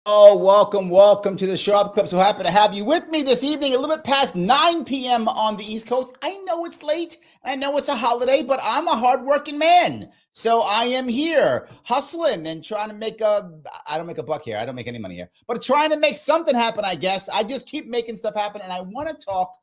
Oh, welcome to the Sharpe Club. So happy to have you with me this evening, a little bit past 9 p.m. on the East Coast. I know it's late, and I know it's a holiday, but I'm a hardworking man. So I am here hustling and trying to I don't make a buck here. I don't make any money here, but trying to make something happen, I guess. I just keep making stuff happen, and I want to talk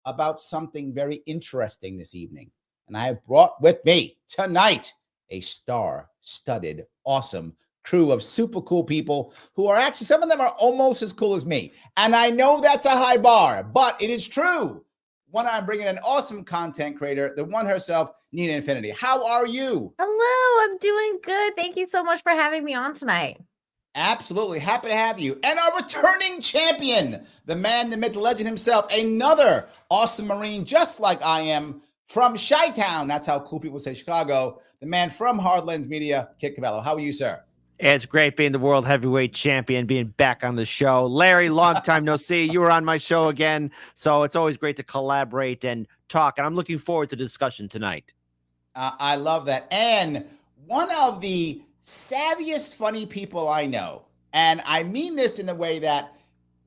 about something very interesting this evening. And I have brought with me tonight a star-studded, awesome crew of super cool people who are actually, some of them are almost as cool as me. And I know that's a high bar, but it is true. I'm bringing an awesome content creator, the one herself, Nina Infinity. How are you? Hello, I'm doing good. Thank you so much for having me on tonight. Absolutely. Happy to have you. And our returning champion, the man, the myth, the legend himself, another awesome Marine, just like I am, from Chi-Town. That's how cool people say Chicago. The man from Hardlands Media, Kit Cabello. How are you, sir? It's great being the world heavyweight champion, being back on the show. Larry, long time no see. You were on my show again, so it's always great to collaborate and talk, and I'm looking forward to the discussion tonight. I love that. And one of the savviest, funny people I know, and I mean this in the way that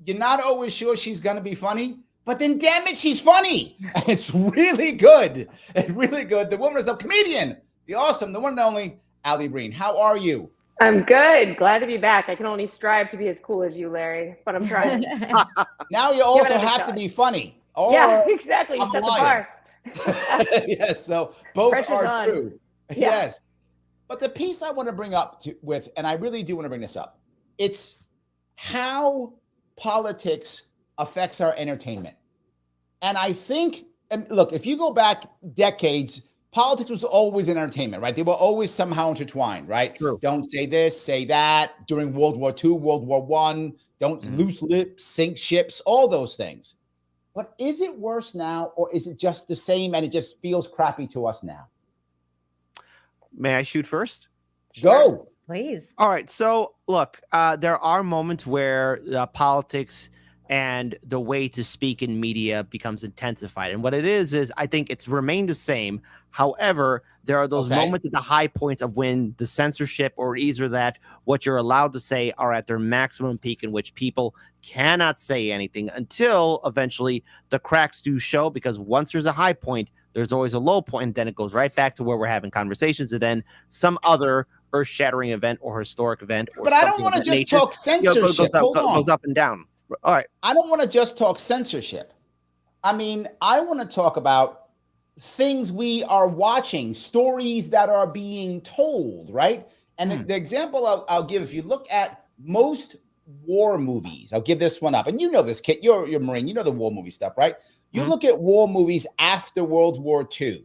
you're not always sure she's going to be funny, but then damn it, she's funny. And it's really good. It's really good. The woman is a comedian, the awesome, the one and only Alli Breen. How are you? I'm good. Glad to be back. I can only strive to be as cool as you, Larry, but I'm trying. Now you also have to be funny. Or yeah, exactly. You set the bar. Yes, so both Pressure's are on. true. Yeah. Yes. But the piece I want to bring up and I really do want to bring this up, it's how politics affects our entertainment. And I think, and look, if you go back decades, politics was always in entertainment, right? They were always somehow intertwined, right? True. Don't say this, say that. During World War II, World War I, don't loose lips, sink ships, all those things. But is it worse now, or is it just the same and it just feels crappy to us now? May I shoot first? Go. Please. All right. So, look, there are moments where politics and the way to speak in media becomes intensified. And what it is I think it's remained the same. However, there are those moments at the high points of when the censorship or either that what you're allowed to say are at their maximum peak, in which people cannot say anything until eventually the cracks do show, because once there's a high point, there's always a low point, and then it goes right back to where we're having conversations, and then some other earth-shattering event or historic event. Or but I don't want to just talk censorship. Goes up and down. All right. I don't want to just talk censorship. I mean, I want to talk about things we are watching, stories that are being told, right? And the example I'll give, if you look at most war movies, I'll give this one up. And you know this, Kit, you're a Marine, you know the war movie stuff, right? You look at war movies after World War II,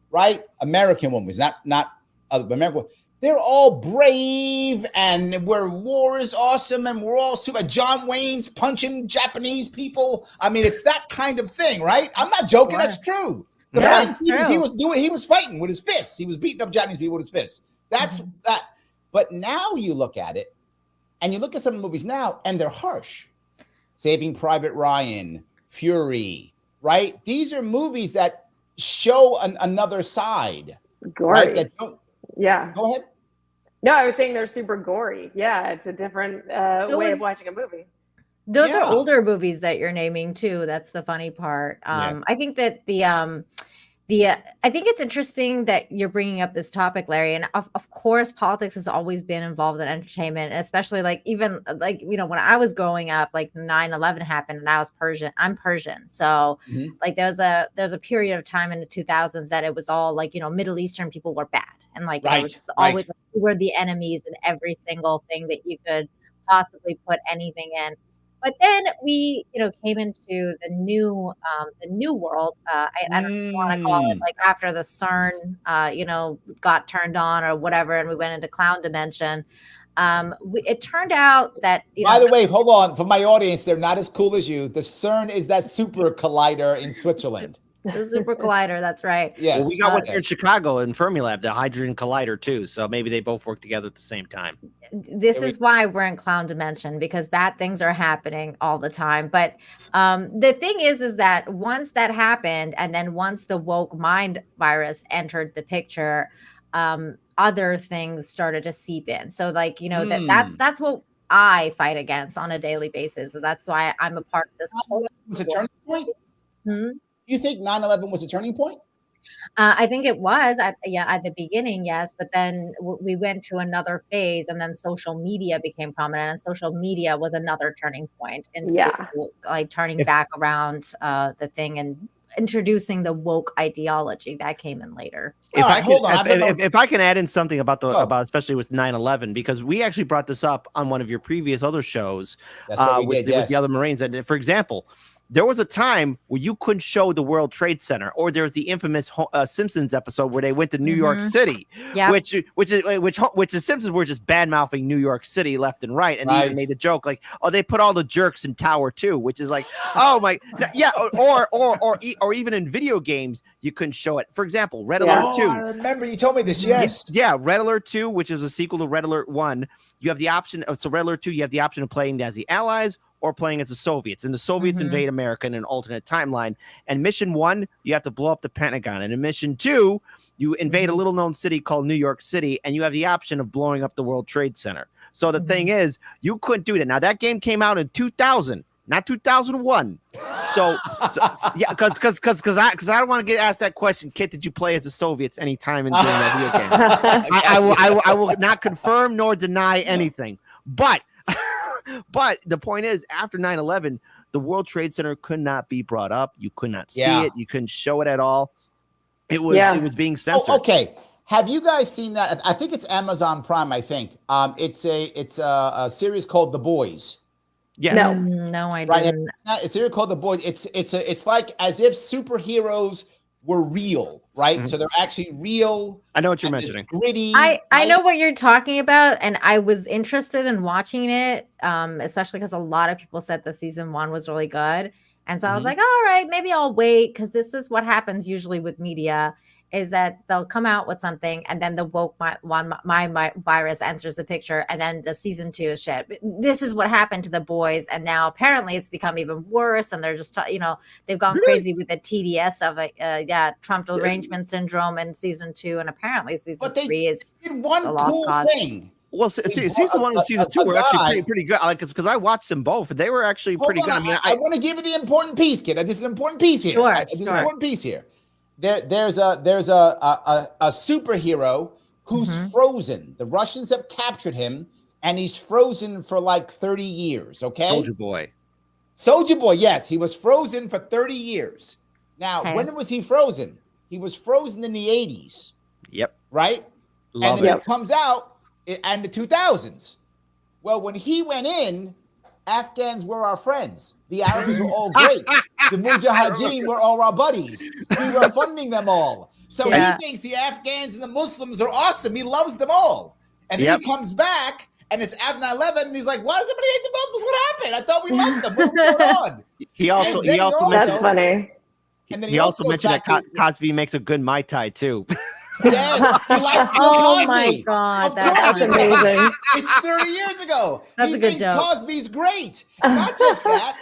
right? American war movies, not other American. They're all brave and where war is awesome and we're all super. John Wayne's punching Japanese people. I mean, it's that kind of thing, right? I'm not joking. Sure. That's true. The fight scenes he was fighting with his fists. He was beating up Japanese people with his fists. That's that. But now you look at it and you look at some of the movies now and they're harsh. Saving Private Ryan, Fury, right? These are movies that show another side. Gory. Right? That don't, yeah. Go ahead. No, I was saying they're super gory. Yeah, it's a different way of watching a movie. Those are older movies that you're naming too. That's the funny part. I think that I think it's interesting that you're bringing up this topic, Larry. And of course, politics has always been involved in entertainment, especially even when I was growing up, like 9/11 happened and I was Persian. I'm Persian. So like there's a period of time in the 2000s that it was all like, Middle Eastern people were bad. And like it was always like, we were the enemies in every single thing that you could possibly put anything in. But then we, came into the new world. I don't want to call it like after the CERN, got turned on or whatever, and we went into clown dimension. It turned out that. By the way, hold on. For my audience, they're not as cool as you. The CERN is that super collider in Switzerland. The Super Collider, that's right. Yes. Well, we got one here in Chicago in Fermilab, the Hydrogen Collider too. So maybe they both work together at the same time. This is why we're in clown dimension, because bad things are happening all the time. But the thing is that once that happened, and then once the woke mind virus entered the picture, other things started to seep in. So like, that's what I fight against on a daily basis. So that's why I'm a part of this. Was a turning point? Hmm? You think 9/11 was a turning point? I think it was at the beginning, yes, but then we went to another phase, and then social media became prominent, and social media was another turning point into like turning back around the thing and introducing the woke ideology that came in later. If I can add in something about especially with 9/11, because we actually brought this up on one of your previous other shows with the other Marines, and for example, there was a time where you couldn't show the World Trade Center, or there was the infamous Simpsons episode where they went to New York City, which the Simpsons were just bad mouthing New York City left and right, and even made the joke like, "Oh, they put all the jerks in Tower 2," which is like, "Oh my, yeah," or even in video games you couldn't show it. For example, Red Alert 2. I remember you told me this. Yes, yeah, Red Alert 2, which is a sequel to Red Alert 1. You have the option of Red Alert 2. You have the option of playing as the Allies or playing as the Soviets, and the Soviets invade America in an alternate timeline. And mission 1, you have to blow up the Pentagon. And in mission 2, you invade a little known city called New York City, and you have the option of blowing up the World Trade Center. So the thing is, you couldn't do that. Now that game came out in 2000, not 2001. So yeah, because I don't want to get asked that question. Kit, did you play as the Soviets anytime in that video game? I will not confirm nor deny anything. But the point is, after 9/11, the World Trade Center could not be brought up. You could not see it. You couldn't show it at all. It was being censored. Oh, okay. Have you guys seen that? I think it's Amazon Prime. I think it's a series called The Boys. Yeah. No, I didn't. It's a series called The Boys. It's like as if superheroes were real, right? So they're actually real. I know what you're mentioning. Gritty. I know what you're talking about, and I was interested in watching it, especially because a lot of people said the season 1 was really good, and so I was like, all right, maybe I'll wait, because this is what happens usually with media, is that they'll come out with something, and then the woke mind virus enters the picture, and then the season 2 is shit. This is what happened to The Boys, and now apparently it's become even worse, and they're just they've gone crazy with the TDS of it. Trump derangement syndrome in season 2, and apparently season 3 is one the lost cool cause. thing. Well, season 1 and season 2 were actually pretty good. Because I watched them both, they were actually pretty good. I want to give you the important piece, kid. This is an important piece here. This is an important piece here. There's a superhero who's frozen. The Russians have captured him, and he's frozen for like 30 years. Okay, Soldier Boy. Yes, he was frozen for 30 years. Now, when was he frozen? He was frozen in the 80s. Yep. Right. And then he comes out in the 2000s. Well, when he went in, Afghans were our friends. The Arabs were all great. The Mujahideen were all our buddies. We were funding them all. So he thinks the Afghans and the Muslims are awesome. He loves them all. And then he comes back, and it's after 9/11, and he's like, why does everybody hate the Muslims? What happened? I thought we loved them. What was going on? He also that's funny. And then he also mentioned that Cosby makes a good Mai Tai, too. Yes, he likes Bill Cosby. Oh my God, that's amazing. It's 30 years ago. That's he a good thinks joke. Cosby's great. Not just that.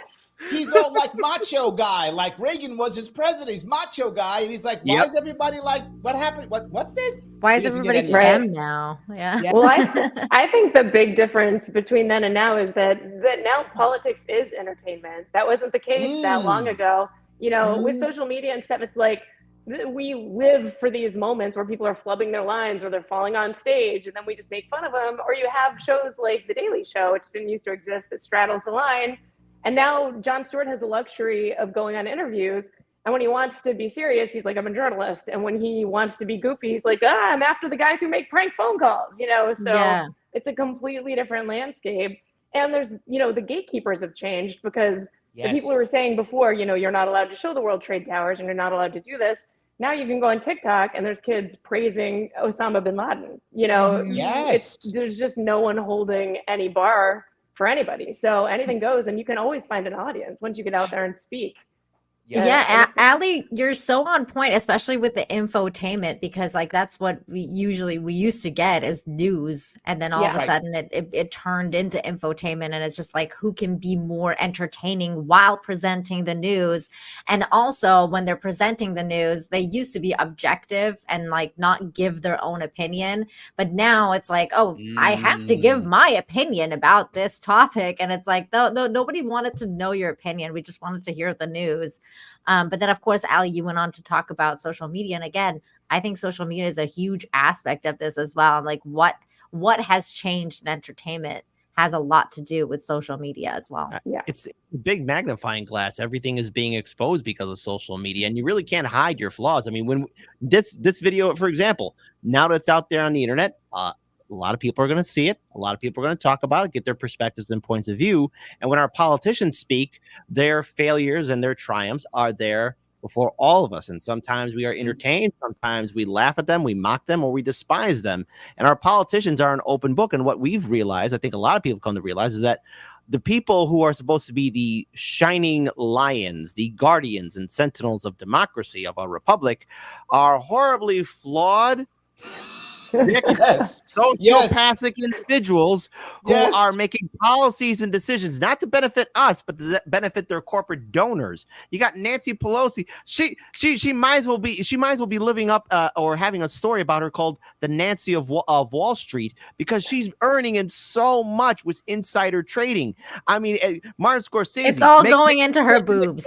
He's all like macho guy, like Reagan was his president. He's macho guy, and he's like, why is everybody like, what happened? What's this? Why is everybody for him now? Yeah. Well, I think the big difference between then and now is that now politics is entertainment. That wasn't the case that long ago. With social media and stuff, it's like we live for these moments where people are flubbing their lines or they're falling on stage, and then we just make fun of them. Or you have shows like The Daily Show, which didn't used to exist, that straddles the line. And now Jon Stewart has the luxury of going on interviews. And when he wants to be serious, he's like, I'm a journalist. And when he wants to be goofy, he's like, I'm after the guys who make prank phone calls, So it's a completely different landscape. And there's, the gatekeepers have changed, because the people who were saying before, you're not allowed to show the World Trade Towers and you're not allowed to do this. Now you can go on TikTok and there's kids praising Osama bin Laden. There's just no one holding any bar for anybody. So anything goes, and you can always find an audience once you get out there and speak. Yeah, Alli, you're so on point, especially with the infotainment, because like that's what we used to get as news, and then all of a sudden it turned into infotainment, and it's just like who can be more entertaining while presenting the news. And also when they're presenting the news, they used to be objective and like not give their own opinion, but now it's like, oh, I have to give my opinion about this topic, and it's like no, nobody wanted to know your opinion, we just wanted to hear the news. But then, of course, Alli, you went on to talk about social media. And again, I think social media is a huge aspect of this as well. Like what has changed in entertainment has a lot to do with social media as well. Yeah. It's a big magnifying glass. Everything is being exposed because of social media, and you really can't hide your flaws. I mean, when this video, for example, now that it's out there on the internet, a lot of people are going to see it. A lot of people are going to talk about it, get their perspectives and points of view. And when our politicians speak, their failures and their triumphs are there before all of us. And sometimes we are entertained. Sometimes we laugh at them, we mock them, or we despise them. And our politicians are an open book. And what we've realized, I think a lot of people come to realize, is that the people who are supposed to be the shining lions, the guardians and sentinels of democracy, of our republic, are horribly flawed, sick, sociopathic individuals who are making policies and decisions not to benefit us, but to benefit their corporate donors. You got Nancy Pelosi. She might as well be living up or having a story about her called the Nancy of Wall Street, because she's earning in so much with insider trading. I mean, Martin Scorsese. It's all going into her boobs.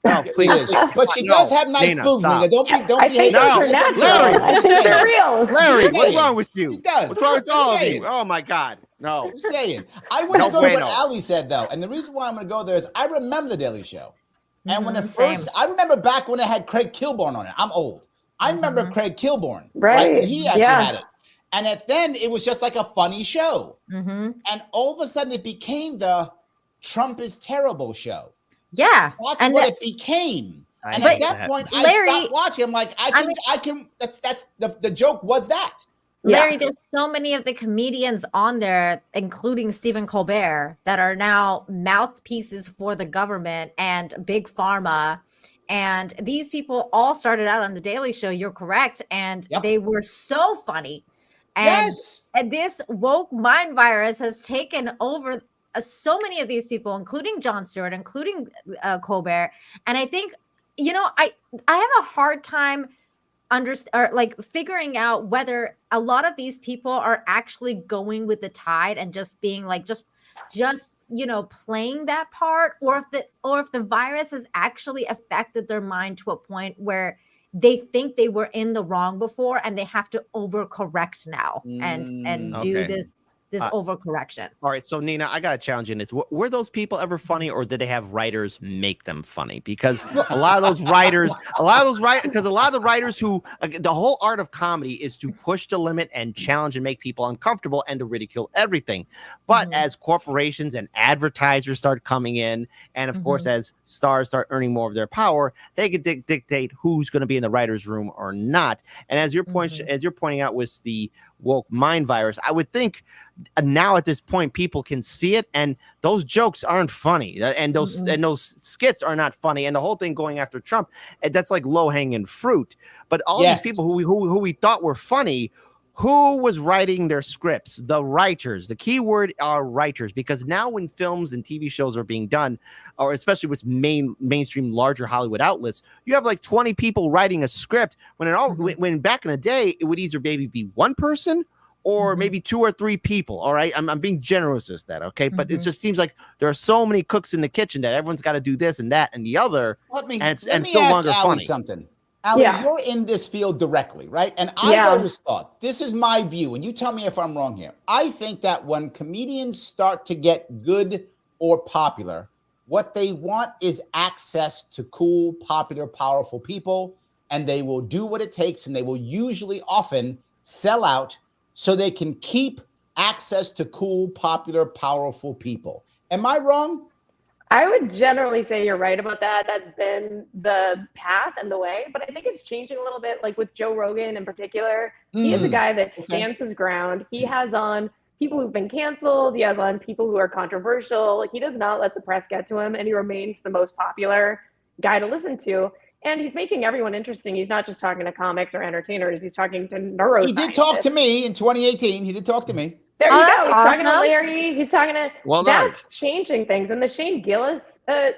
No, please. But she does have nice boobs, Nina. Don't be hating. Larry, I think they're real. Larry, what's wrong with you? He does. What's wrong with all of you? Oh my God. No. I'm saying. I want to go to what Alli said though. And the reason why I'm going to go there is I remember the Daily Show. And when it first, I remember back when it had Craig Kilborn on it. I'm old. I remember Craig Kilborn. Right. When he actually had it. And then it was just like a funny show. And all of a sudden it became the Trump is terrible show. Yeah. That's what it became. And at that point, Larry, I stopped watching. I'm like, I can, that's the joke was that. Larry, there's so many of the comedians on there, including Stephen Colbert, that are now mouthpieces for the government and Big Pharma. And these people all started out on The Daily Show. You're correct. And they were so funny. And, and this woke mind virus has taken over so many of these people, including Jon Stewart, including Colbert. And I think, I have a hard time figuring out whether a lot of these people are actually going with the tide and just being like, just playing that part, or if the virus has actually affected their mind to a point where they think they were in the wrong before and they have to overcorrect now and do this overcorrection. All right, so Nina, I got to challenge you in this. Were those people ever funny, or did they have writers make them funny? Because a lot of the writers who, the whole art of comedy is to push the limit and challenge and make people uncomfortable and to ridicule everything. But as corporations and advertisers start coming in, and of course, as stars start earning more of their power, they can dictate who's going to be in the writer's room or not. And as you're pointing out with the woke mind virus, I would think now at this point people can see it, and those jokes aren't funny, and those skits are not funny, and the whole thing going after Trump, that's like low-hanging fruit. But all these people who we thought were funny, who was writing their scripts? The writers. The key word are writers, because now when films and TV shows are being done, or especially with mainstream larger Hollywood outlets, you have like 20 people writing a script, when back in the day it would either maybe be one person or maybe 2 or 3 people. All right, I'm being generous with that, okay? But it just seems like there are so many cooks in the kitchen that everyone's got to do this and that and the other, let me still ask longer Alli funny. Something. Alli, you're in this field directly, right? And I've always thought, this is my view, and you tell me if I'm wrong here. I think that when comedians start to get good or popular, what they want is access to cool, popular, powerful people, and they will do what it takes, and they will usually often sell out so they can keep access to cool, popular, powerful people. Am I wrong? I would generally say you're right about that. That's been the path and the way, but I think it's changing a little bit, like with Joe Rogan in particular. He is a guy that stands his ground. He has on people who've been canceled. He has on people who are controversial. Like, he does not let the press get to him, and he remains the most popular, guy to listen to. And he's making everyone interesting. He's not just talking to comics or entertainers. He's talking to neuroscientists. He did talk to me in 2018. He did talk to me. There you go. He's awesome. talking to Larry. He's talking to. Well that's changing things. And the Shane Gillis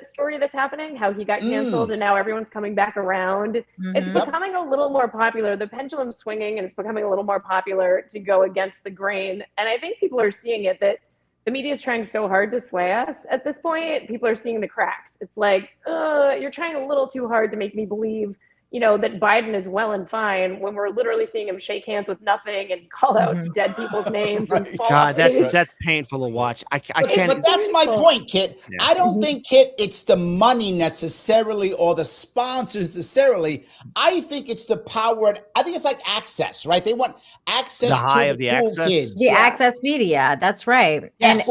story that's happening, how he got canceled and now everyone's coming back around. It's becoming a little more popular. The pendulum's swinging and it's becoming a little more popular to go against the grain. And I think people are seeing it that the media is trying so hard to sway us at this point. People are seeing the cracks. It's like, you're trying a little too hard to make me believe, that Biden is well and fine when we're literally seeing him shake hands with nothing and call out dead people's names. And fall God, that's painful to watch. I can't. But that's my point, Kit. Yeah. I don't think, Kit, it's the money necessarily or the sponsors necessarily. I think it's the power. And I think it's like access, right? They want access the high to of the cool access. kids. The access media. That's right. Yes.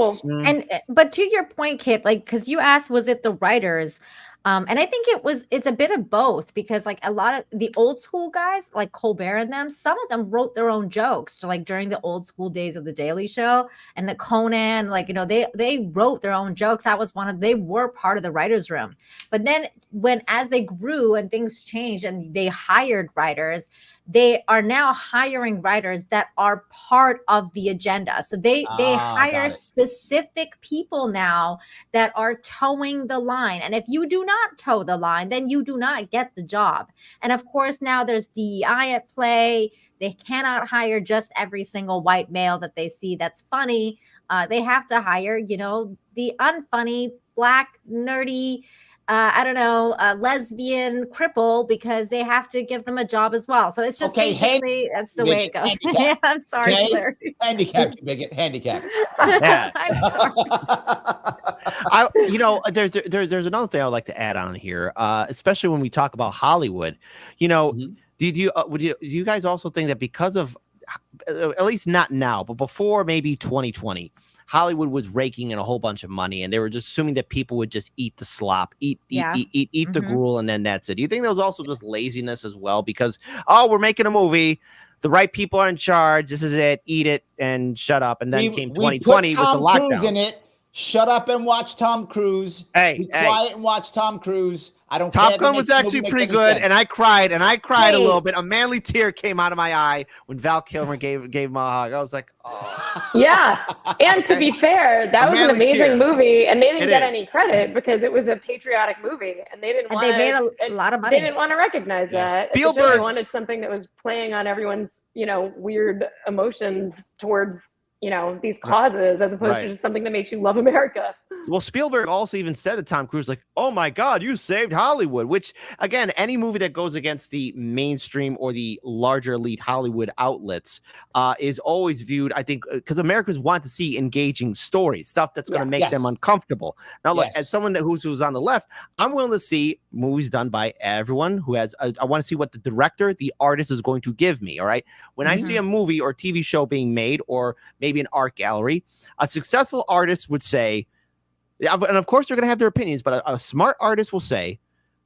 But to your point, Kit, like, because you asked, was it the writers? And I think it's a bit of both, because like a lot of the old school guys like Colbert and them, some of them wrote their own jokes like during the old school days of the Daily Show and the Conan, like, they wrote their own jokes. That was they were part of the writer's room. But then as they grew and things changed and they hired writers, they are now hiring writers that are part of the agenda. So they hire specific people now that are towing the line. And if you do not toe the line, then you do not get the job. And of course, now there's DEI at play. They cannot hire just every single white male that they see that's funny. They have to hire, the unfunny, Black, nerdy, lesbian cripple, because they have to give them a job as well. So it's just basically that's the way it goes. Yeah, I'm sorry, Larry. Handicapped, you bigot. Handicapped. Yeah. I'm sorry. There's another thing I would like to add on here, especially when we talk about Hollywood. Do you guys also think that because of, at least not now, but before maybe 2020, Hollywood was raking in a whole bunch of money, and they were just assuming that people would just eat the slop, eat the gruel, and then that's it. Do you think there was also just laziness as well? Because, we're making a movie, the right people are in charge, this is it, eat it and shut up. And then came 2020 with the lockdown. Cruise in it. Shut up and watch Tom Cruise. Be quiet and watch Tom Cruise. I don't care. Top Gun was actually pretty good, and I cried a little bit. A manly tear came out of my eye when Val Kilmer gave him a hug. I was like, oh. Yeah, and to be fair, that was an amazing movie, and they didn't get any credit because it was a patriotic movie, and they didn't want. They made a lot of money. They didn't want to recognize that. Spielberg wanted something that was playing on everyone's, weird emotions towards, these causes, as opposed to just something that makes you love America. Well, Spielberg also even said to Tom Cruise, like, oh my God, you saved Hollywood, which, again, any movie that goes against the mainstream or the larger elite Hollywood outlets is always viewed, I think, because Americans want to see engaging stories, stuff that's going to make them uncomfortable. Now, look, as someone who's on the left, I'm willing to see movies done by everyone who has, I want to see what the director, the artist is going to give me, all right? When I see a movie or TV show being made, or maybe an art gallery, a successful artist would say, and of course they're going to have their opinions, but a smart artist will say,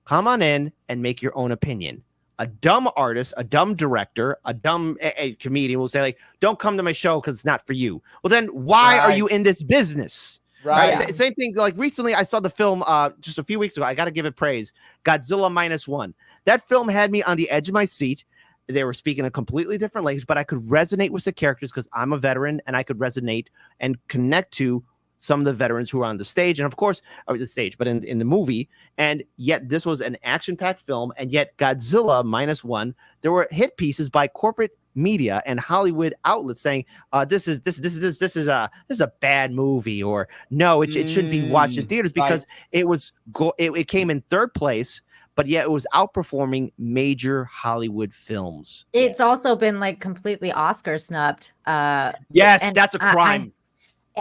come on in and make your own opinion. A dumb artist, a dumb director, a dumb comedian will say, like, don't come to my show because it's not for you. Well, then why are you in this business? Right. Same thing. Like recently I saw the film just a few weeks ago. I got to give it praise. Godzilla -1. That film had me on the edge of my seat. They were speaking a completely different language, but I could resonate with the characters because I'm a veteran, and I could resonate and connect to some of the veterans who are on the stage, and of course, but in the movie. And yet this was an action-packed film, and yet Godzilla -1, there were hit pieces by corporate media and Hollywood outlets saying this is a bad movie, or no, it should be watched in theaters, because it came in third place, but yet it was outperforming major Hollywood films. It's also been like completely Oscar snubbed. Yes, that's a crime.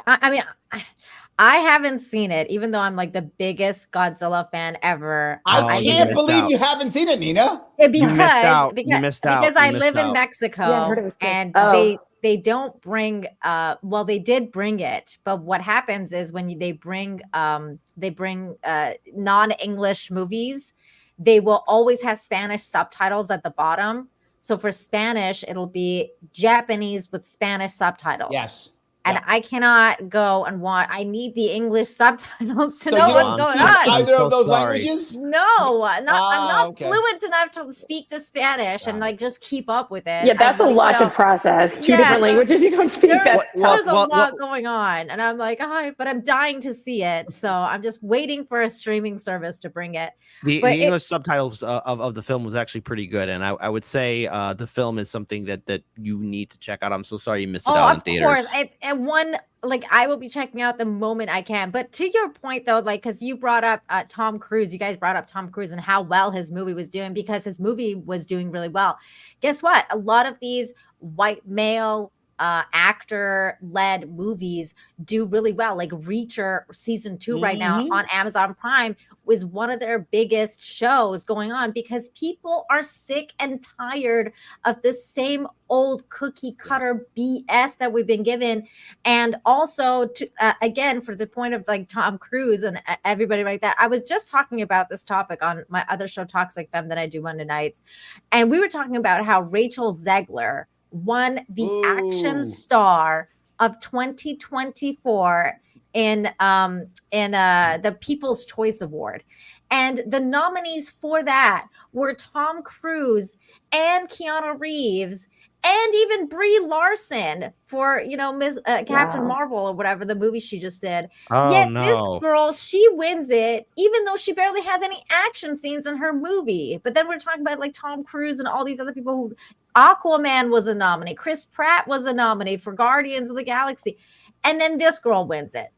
I mean, I haven't seen it, even though I'm like the biggest Godzilla fan ever. I can't believe you haven't seen it, Nina. You missed out. Because I live in Mexico, and they don't bring. Well, they did bring it, but what happens is when they bring non-English movies, they will always have Spanish subtitles at the bottom. So for Spanish, it'll be Japanese with Spanish subtitles. Yes. and I cannot go and watch. I need the English subtitles to So know you what's don't going speak on. either of those sorry. languages? No, I'm not okay. fluent enough to speak the Spanish and like just keep up with it. Yeah, that's I'm a like, lot to process. Two different languages you don't speak. There's a lot going on, and I'm like, but I'm dying to see it, so I'm just waiting for a streaming service to bring it. The English subtitles of the film was actually pretty good, and I would say the film is something that you need to check out. I'm so sorry you missed it out in theaters. Of course, and one like I will be checking out the moment I can. But to your point though, like because you brought up Tom Cruise, you guys brought up Tom Cruise and how well his movie was doing because his movie was doing really well. Guess what? A lot of these white male actor-led movies do really well. Like Reacher season 2 right now on Amazon Prime was one of their biggest shows going on because people are sick and tired of the same old cookie cutter BS that we've been given. And also to, again, for the point of like Tom Cruise and everybody like that, I was just talking about this topic on my other show, Talks Like Femme, that I do Monday nights. And we were talking about how Rachel Zegler won the action star of 2024 in the People's Choice Award. And the nominees for that were Tom Cruise and Keanu Reeves and even Brie Larson for, Ms. Captain Marvel or whatever the movie she just did. Yet this girl, she wins it, even though she barely has any action scenes in her movie. But then we're talking about like Tom Cruise and all these other people who Aquaman was a nominee. Chris Pratt was a nominee for Guardians of the Galaxy. And then this girl wins it.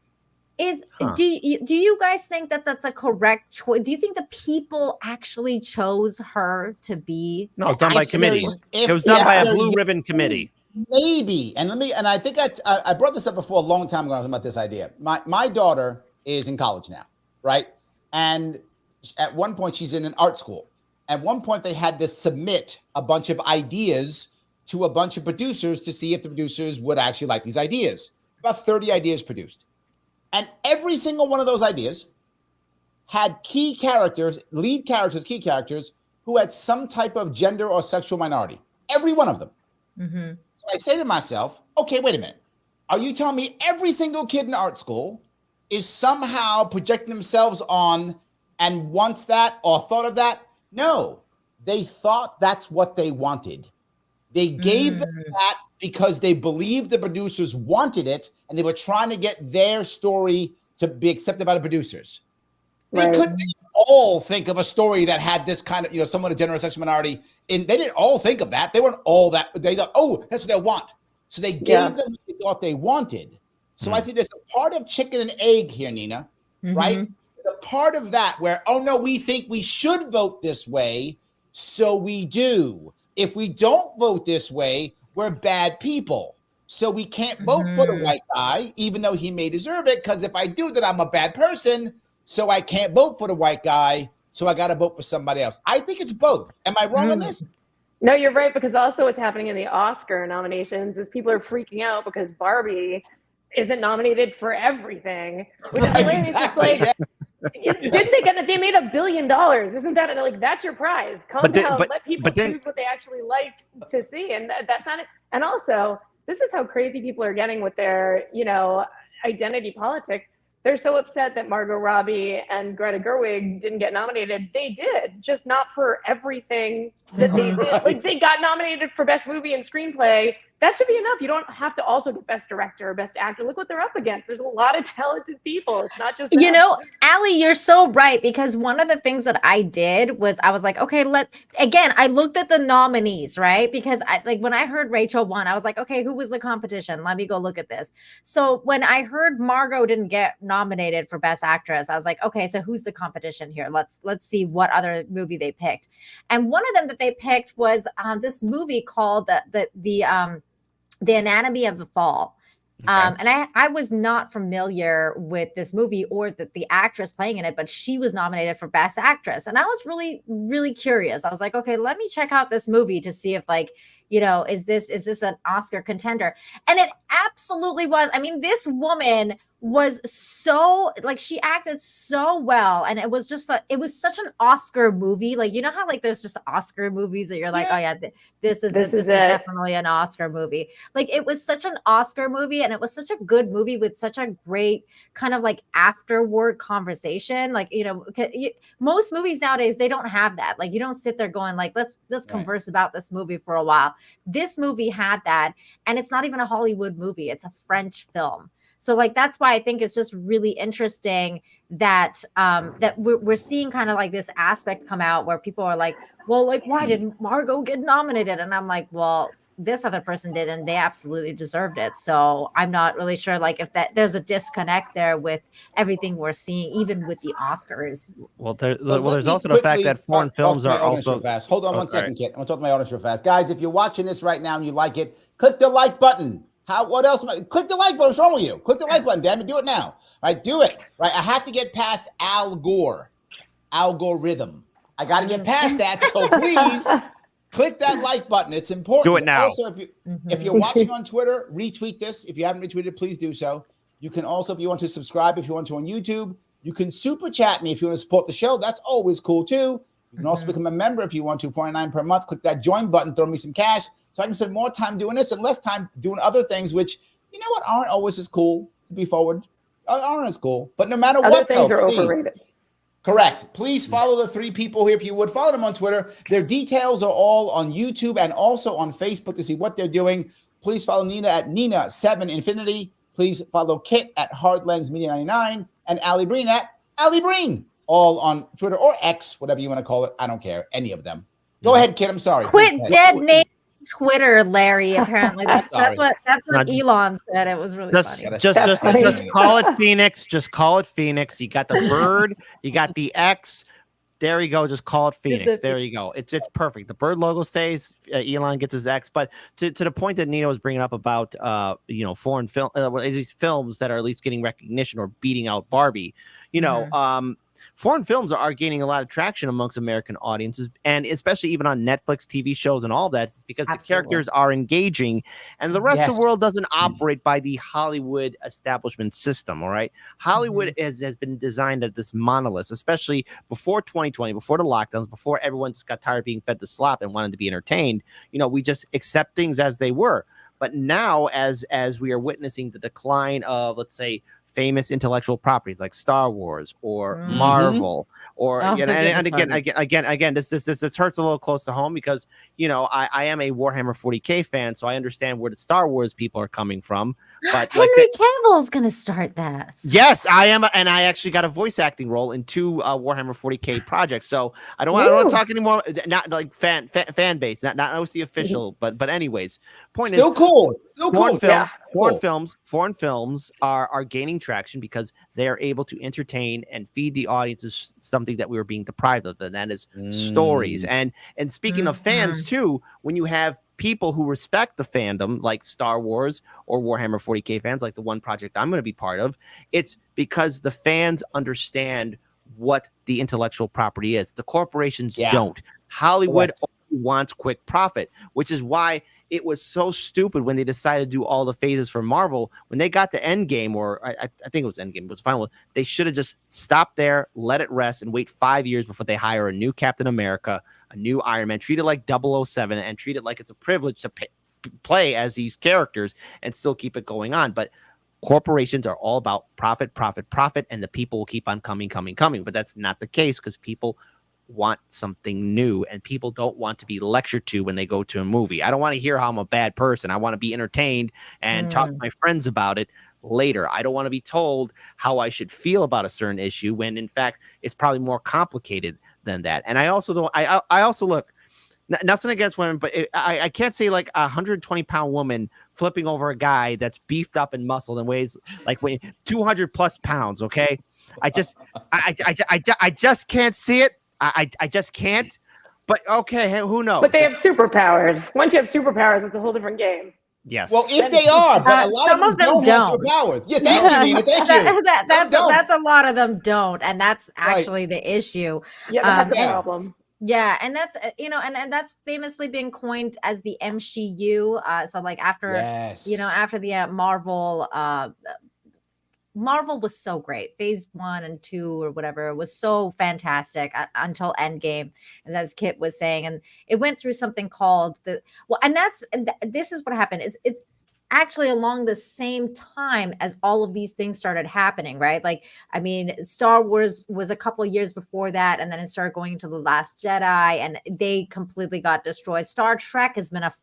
Do you guys think that that's a correct choice? Do you think the people actually chose her to be? No, it's done by committee. It was done by a blue ribbon committee. Maybe. And I think I brought this up before a long time ago. I was about this idea. My daughter is in college now, right? And at one point she's in an art school. At one point they had to submit a bunch of ideas to a bunch of producers to see if the producers would actually like these ideas. About 30 ideas produced. And every single one of those ideas had key characters who had some type of gender or sexual minority. Every one of them. Mm-hmm. So I say to myself, okay, wait a minute. Are you telling me every single kid in art school is somehow projecting themselves on and wants that or thought of that? No, they thought that's what they wanted. They gave them that because they believed the producers wanted it and they were trying to get their story to be accepted by the producers. They couldn't all think of a story that had this kind of, someone of gender sexual minority. And they didn't all think of that. They weren't all that. They thought, oh, that's what they want. So they gave them what they thought they wanted. So I think there's a part of chicken and egg here, Nina, right? There's a part of that where, oh, no, we think we should vote this way. So we do. If we don't vote this way, we're bad people. So we can't vote for the white guy, even though he may deserve it. Because if I do that, I'm a bad person. So I can't vote for the white guy. So I got to vote for somebody else. I think it's both. Am I wrong on this? No, you're right. Because also what's happening in the Oscar nominations is people are freaking out because Barbie isn't nominated for everything. Which is hilarious. Exactly, it's like, they made $1 billion. Isn't that like, that's your prize? Calm down. Let people choose what they actually like to see. And that's not it. And also, this is how crazy people are getting with their, identity politics. They're so upset that Margot Robbie and Greta Gerwig didn't get nominated. They did, just not for everything that they did. Like they got nominated for Best Movie and Screenplay. That should be enough. You don't have to also get Best Director or Best Actor. Look what they're up against. There's a lot of talented people. It's not just Alli, you're so right, because one of the things that I did was I was like, okay, I looked at the nominees, right? Because when I heard Rachel won, I was like, okay, who was the competition? Let me go look at this. So when I heard Margot didn't get nominated for Best Actress, I was like, okay, so who's the competition here? Let's see what other movie they picked. And one of them that they picked was this movie called The Anatomy of the Fall. Okay. And I was not familiar with this movie or the actress playing in it, but she was nominated for Best Actress. And I was really, really curious. I was like, okay, let me check out this movie to see if is this an Oscar contender? And it absolutely was. I mean, this woman was so like she acted so well, and it was just it was such an Oscar movie. Like, you know how like there's just Oscar movies that you're like, oh yeah, this is definitely an Oscar movie. Like, it was such an Oscar movie, and it was such a good movie with such a great kind of like afterward conversation. Like, most movies nowadays, they don't have that. Like, you don't sit there going like, let's converse about this movie for a while. This movie had that, and it's not even a Hollywood movie, it's a French film. So like, that's why I think it's just really interesting that that we're seeing kind of like this aspect come out where people are like, well, like, why didn't Margot get nominated? And I'm like, well, this other person did, and they absolutely deserved it. So I'm not really sure like if that there's a disconnect there with everything we're seeing, even with the Oscars. Well, there's also the fact that foreign films are also fast. Hold on one second, Kit. I'm gonna talk to my audience real fast, guys. If you're watching this right now and you like it, click the like button. What else? Click the like button. What's wrong with you? Click the like button, damn it. Do it now. Right? Do it. Right? I have to get past Al Gore. Algorithm. I got to get past that. So please click that like button. It's important. Do it now. Also, if you're watching on Twitter, retweet this. If you haven't retweeted, please do so. You can also, if you want to subscribe, if you want to on YouTube, you can super chat me if you want to support the show. That's always cool too. You can also become a member if you want to, $49 per month. Click that join button, throw me some cash so I can spend more time doing this and less time doing other things, which, you know what, aren't always as cool, to be forward. Aren't as cool. But no matter other what, things are overrated. Correct. Please follow the three people here if you would. Follow them on Twitter. Their details are all on YouTube and also on Facebook to see what they're doing. Please follow Nina at Nina7Infinity. Please follow Kit at HardLensMedia99 and Alli Breen at Alli Breen. All on Twitter or X, whatever you want to call it. I don't care. Any of them. Go ahead, Kid. I'm sorry. Quit dead name Twitter, Larry. Apparently, that's what Elon said. It was really funny. Just call it Phoenix. Just call it Phoenix. You got the bird. You got the X. There you go. Just call it Phoenix. There you go. It's perfect. The bird logo stays. Elon gets his X. But to the point that Nina was bringing up about foreign film, these films that are at least getting recognition or beating out Barbie. Foreign films are gaining a lot of traction amongst American audiences, and especially even on Netflix, TV shows, and all that, because the characters are engaging, and the rest of the world doesn't operate by the Hollywood establishment system. All right, Hollywood has been designed as this monolith, especially before 2020, before the lockdowns, before everyone just got tired of being fed the slop and wanted to be entertained. We just accept things as they were. But now, as we are witnessing the decline of, let's say, famous intellectual properties like Star Wars or Marvel, or again, this hurts a little close to home because I am a Warhammer 40K fan, so I understand where the Star Wars people are coming from. But Henry Cavill's gonna start that. Yes, I am, and I actually got a voice acting role in 2 Warhammer 40K projects. So I don't want to talk anymore. Not like fan base, not the official, but anyways, point still is cool. Still foreign cool. Foreign films are gaining traction because they are able to entertain and feed the audiences something that we were being deprived of, and that is stories. And speaking of fans too, when you have people who respect the fandom like Star Wars or Warhammer 40K fans, like the one project I'm going to be part of, it's because the fans understand what the intellectual property is. The corporations don't. Hollywood only wants quick profit, which is why it was so stupid when they decided to do all the phases for Marvel. When they got to Endgame, or I think it was Endgame, it was final, they should have just stopped there, let it rest, and wait 5 years before they hire a new Captain America, a new Iron Man, treat it like 007, and treat it like it's a privilege to play as these characters and still keep it going on. But corporations are all about profit, and the people will keep on coming. But that's not the case, because people want something new, and people don't want to be lectured to when they go to a movie. I don't want to hear how I'm a bad person. I want to be entertained and talk to my friends about it later. I don't want to be told how I should feel about a certain issue when in fact it's probably more complicated than that. And I also don't, I also look, nothing against women, but I can't say like 120-pound woman flipping over a guy that's beefed up and muscled and weighs like 200 plus pounds. Okay. I just can't see it. I just can't. But okay, who knows? But they have superpowers. Once you have superpowers, it's a whole different game. Yes. Well, if they are, but a lot of them don't have superpowers. Yeah, thank you, Nina. Thank you. That's a lot of them don't, and that's actually the issue. Yeah, that's the problem. Yeah, and that's and that's famously been coined as the MCU. So like after after the Marvel Marvel was so great. Phase 1 and 2 or whatever was so fantastic until Endgame, as Kit was saying, and it went through something called this is what happened. It's actually along the same time as all of these things started happening, right? Like, I mean, Star Wars was a couple of years before that, and then it started going into The Last Jedi, and they completely got destroyed. Star Trek has been a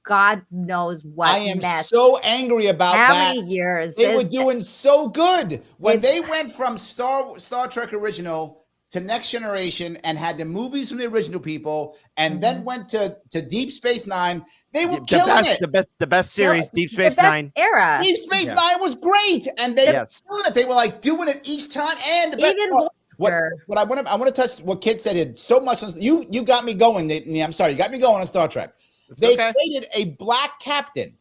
God knows what I am mess. so angry about How that. many years? They were doing so good when they went from Star Trek original to Next Generation and had the movies from the original people, and then went to Deep Space Nine. They were killing it. The best series, Deep Space Nine era. Deep Space Nine was great, and they were doing it. They were like doing it each time, and the best. What I want to touch what Kit said here so much. You got me going. I'm sorry, you got me going on Star Trek. They created a black captain.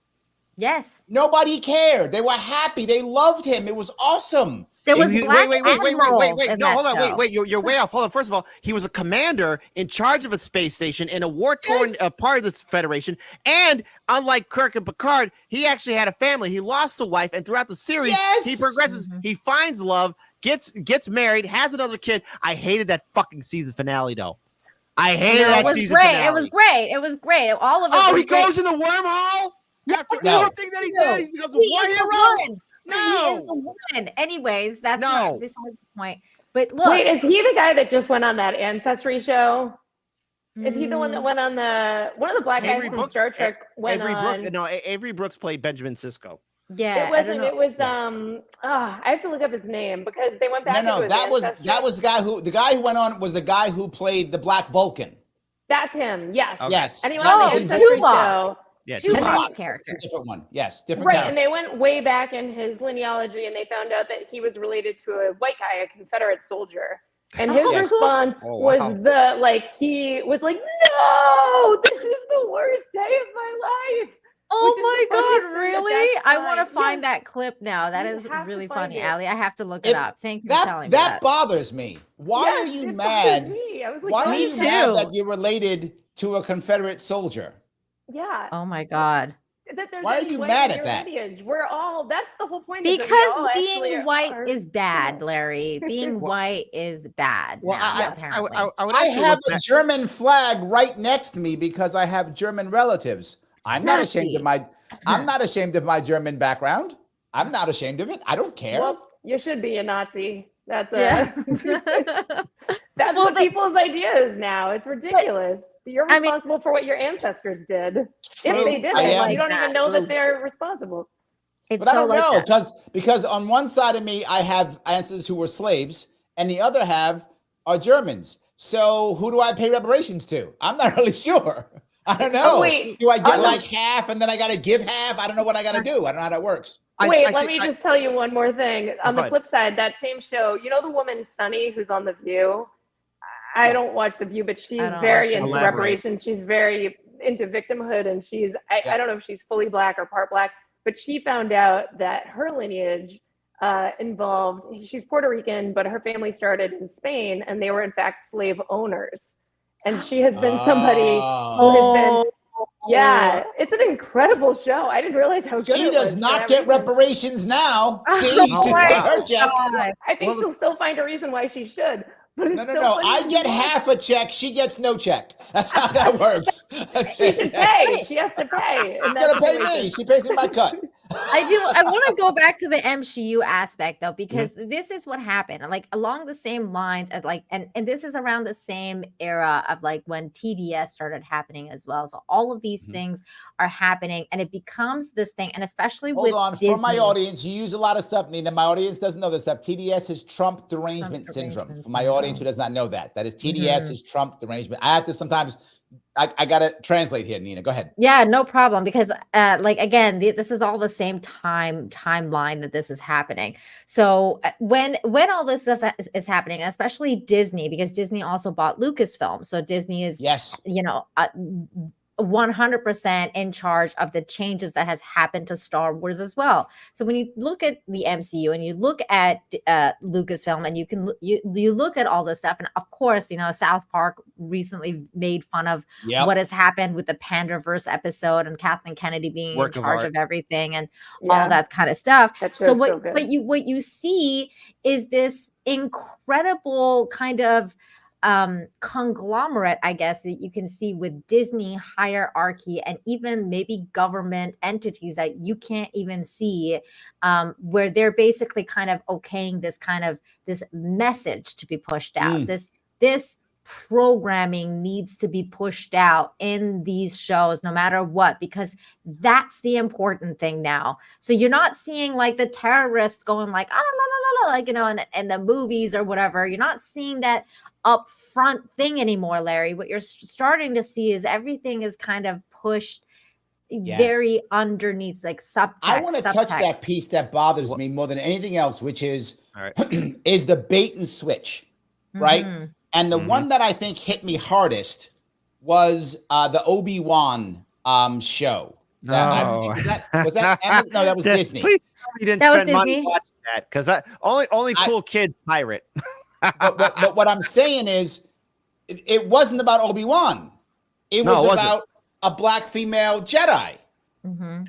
Yes. Nobody cared. They were happy. They loved him. It was awesome. There was wait. No, hold on. Wait. You're way off. Hold on. First of all, he was a commander in charge of a space station in a war-torn part of this Federation. And unlike Kirk and Picard, he actually had a family. He lost a wife, and throughout the series, he progresses. He finds love, gets married, has another kid. I hated that fucking season finale, though. I hated that season finale. It was great. It was great. All of it. Oh, he goes in the wormhole after everything that he did. He becomes a war hero. No, he is the one. Anyways, that's not beside the point. But look, wait, is he the guy that just went on that Ancestry show? Is he the one that went on one of the black guys from Star Trek went on? Avery Brooks played Benjamin Sisko. Yeah, it wasn't. It was I have to look up his name because they went back. No, that was the guy who went on was the guy who played the Black Vulcan. That's him. Yes. Okay. Yes. And he went on the Ancestry show. Yeah, Tuvok's character. Different one. Yes, different. Right, character. and they went way back in his genealogy, and they found out that he was related to a white guy, a Confederate soldier. And his response was he was like, "No, this is the worst day of my life." Oh my God, really? I want to find that clip now. That is really funny, Allie. I have to look it up. Thank you for telling me that. That bothers me. Why are you mad? Why are you mad that you're related to a Confederate soldier? Yeah. Oh my God. Why are you mad at that? We're all, that's the whole point. Because being white is bad, Larry. Being white is bad. Well, I have a German flag right next to me because I have German relatives. I'm not ashamed of my German background. I'm not ashamed of it. I don't care. Well, you should be a Nazi. That's what people's idea is now. It's ridiculous. You're responsible for what your ancestors did. If they did it, you don't even know that they're responsible. But I don't know because on one side of me, I have ancestors who were slaves, and the other half are Germans. So who do I pay reparations to? I'm not really sure. I don't know. Do I get like half and then I got to give half? I don't know what I got to do. I don't know how that works. Let me just tell you one more thing. On the flip side, that same show, you know the woman Sunny who's on The View? I don't watch The View, but she's very into reparations. She's very into victimhood, and I don't know if she's fully black or part black, but she found out that her lineage involved, she's Puerto Rican, but her family started in Spain, and they were in fact slave owners. And she has been somebody who has been, it's an incredible show. I didn't realize how good it was. She does not get reparations now. I think she'll still find a reason why she should. No. I get half a check. She gets no check. That's how that works. She should pay. She has to pay. She's gonna pay me. She pays me my cut. I want to go back to the MCU aspect though, because this is what happened. Like along the same lines as and this is around the same era of like when TDS started happening as well. So all of these things are happening, and it becomes this thing, and especially with Disney. For my audience, you use a lot of stuff, Nina. My audience doesn't know this stuff. TDS is Trump derangement syndrome. For my audience who does not know that is TDS is Trump derangement. I have to sometimes I gotta translate here, Nina. Go ahead. Yeah, no problem. Because again, this is all the same timeline that this is happening. So when all this stuff is happening, especially Disney, because Disney also bought Lucasfilm. So Disney is 100% in charge of the changes that has happened to Star Wars as well. So when you look at the MCU and you look at Lucasfilm, and you look at all this stuff, and of course, South Park recently made fun of what has happened with the Panderverse episode and Kathleen Kennedy being in charge of everything and all that kind of stuff. So what you see is this incredible kind of conglomerate, I guess, that you can see with Disney hierarchy and even maybe government entities that you can't even see, where they're basically kind of okaying this message to be pushed out. This programming needs to be pushed out in these shows no matter what, because that's the important thing now. So you're not seeing like the terrorists going like, in the movies or whatever. You're not seeing that upfront thing anymore, Larry. What you're starting to see is everything is kind of pushed very underneath, like subtext. I want to touch that piece that bothers me more than anything else, which is is the bait and switch, right? And the one that I think hit me hardest was the Obi-Wan show. Was that Amazon? No, that was Disney. Please tell me you didn't spend money watching that, because only cool kids pirate. but what I'm saying is, it wasn't about Obi-Wan. It was about a black female Jedi.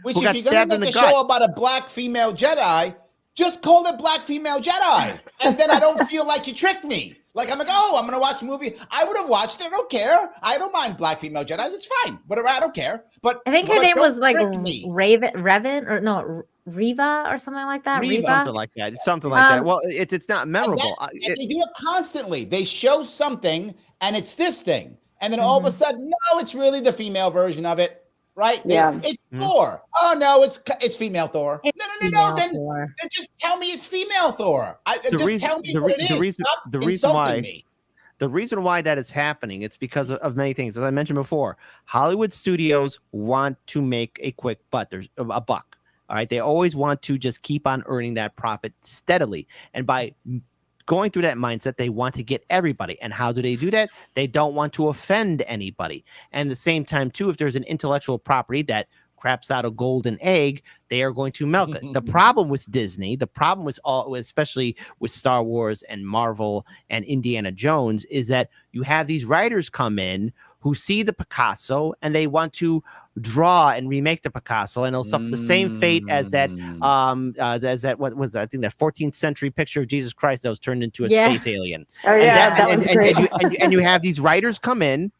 Which, if you're going to make a show about a black female Jedi, just call it Black Female Jedi. And then I don't feel like you tricked me. Like, I'm like, I'm going to watch a movie. I would have watched it. I don't care. I don't mind Black Female Jedi. It's fine. Whatever. I don't care. But I think her name was like Revan, or no, Riva or something like that. Riva? Something like that. It's something like that. Well, it's not memorable. And they do it constantly. They show something and it's this thing. And then all of a sudden, no, it's really the female version of it. Right? Yeah. It's Thor. Oh, no, it's female Thor. No. Then just tell me it's female Thor. Tell me what it is. Stop insulting me. The reason why that is happening, it's because of many things. As I mentioned before, Hollywood studios want to make a quick buck. There's a buck. All right. They always want to just keep on earning that profit steadily. And by going through that mindset, they want to get everybody. And how do they do that? They don't want to offend anybody. And at the same time, too, if there's an intellectual property that craps out a golden egg, they are going to milk it. The problem with Disney, the problem with especially with Star Wars and Marvel and Indiana Jones, is that you have these writers come in who see the Picasso and they want to draw and remake the Picasso, and it'll suffer the same fate as that what was that? I think that 14th century picture of Jesus Christ that was turned into a space alien. Oh yeah, and you have these writers come in.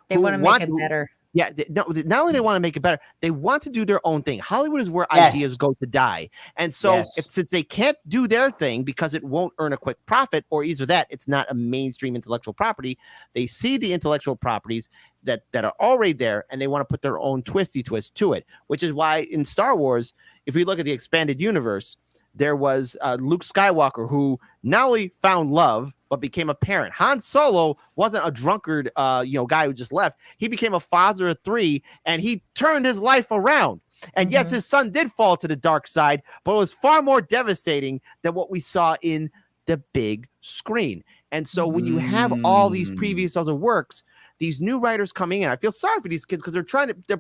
They want to make it better. Yeah, not only they want to make it better, they want to do their own thing. Hollywood is where ideas go to die. And so since they can't do their thing because it won't earn a quick profit, or either that, it's not a mainstream intellectual property, they see the intellectual properties that are already there, and they want to put their own twisty twist to it, which is why in Star Wars, if we look at the expanded universe, there was Luke Skywalker, who not only found love, but became a parent. Han Solo wasn't a drunkard, guy who just left. He became a father of 3, and he turned his life around. And yes, his son did fall to the dark side, but it was far more devastating than what we saw in the big screen. And so when you have all these previous other works, these new writers coming in, I feel sorry for these kids because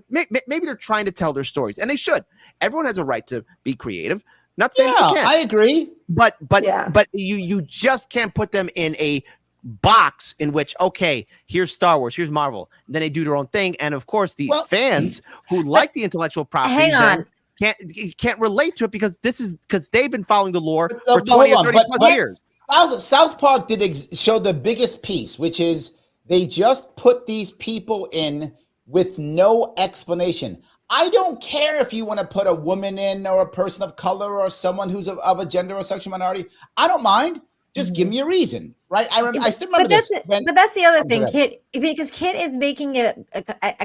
maybe they're trying to tell their stories, and they should. Everyone has a right to be creative. Not saying you can't. I agree. But you just can't put them in a box in which, okay, here's Star Wars, here's Marvel. And then they do their own thing. And of course, the fans who like the intellectual properties can't relate to it because they've been following the lore for 20 or 30 plus years. South Park did show the biggest piece, which is they just put these people in with no explanation. I don't care if you want to put a woman in, or a person of color, or someone who's of a gender or sexual minority. I don't mind. Just give me a reason, right? I still remember this. But that's the other thing, Kit, because Kit is making a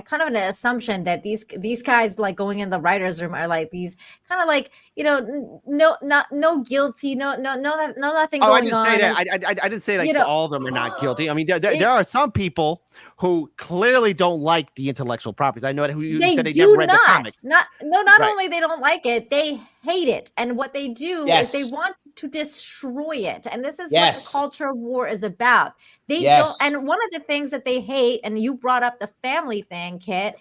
kind of an assumption that these guys like going in the writer's room are like these kind of like, no guilty, no nothing going on. I didn't say that. I didn't say like all of them are not guilty. I mean, there are some people who clearly don't like the intellectual properties. I know that who said they never read the comics. Not only they don't like it, they hate it. And what they do is they want to destroy it. And this is what the culture war is about. They don't, and one of the things that they hate, and you brought up the family thing, Kit,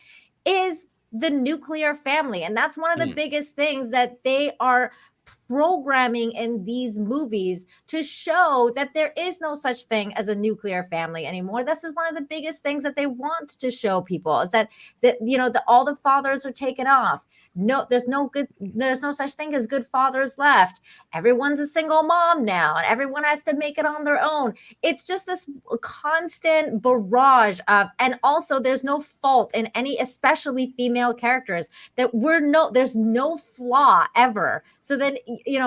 is the nuclear family. And that's one of the biggest things that they are programming in these movies to show that there is no such thing as a nuclear family anymore. This is one of the biggest things that they want to show people, is that all the fathers are taken off. No, there's no such thing as good fathers left. Everyone's a single mom now, and everyone has to make it on their own. It's just this constant barrage of, and also there's no fault in any, especially female characters, that there's no flaw ever. So then,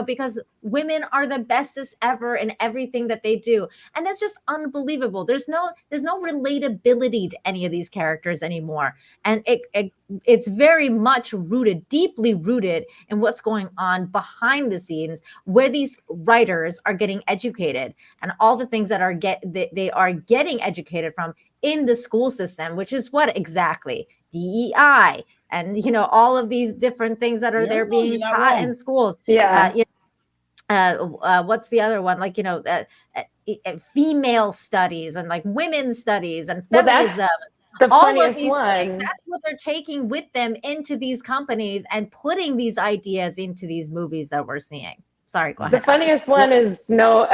because women are the bestest ever in everything that they do. And that's just unbelievable. There's no relatability to any of these characters anymore. And it's very much deeply rooted in what's going on behind the scenes, where these writers are getting educated, and all the things that they are getting educated from in the school system, which is what exactly? DEI, and all of these different things that are there being taught in schools. What's the other one? Like female studies, and like women's studies, and feminism. All of these things, that's what they're taking with them into these companies and putting these ideas into these movies that we're seeing. Sorry, go ahead. The funniest one is Snow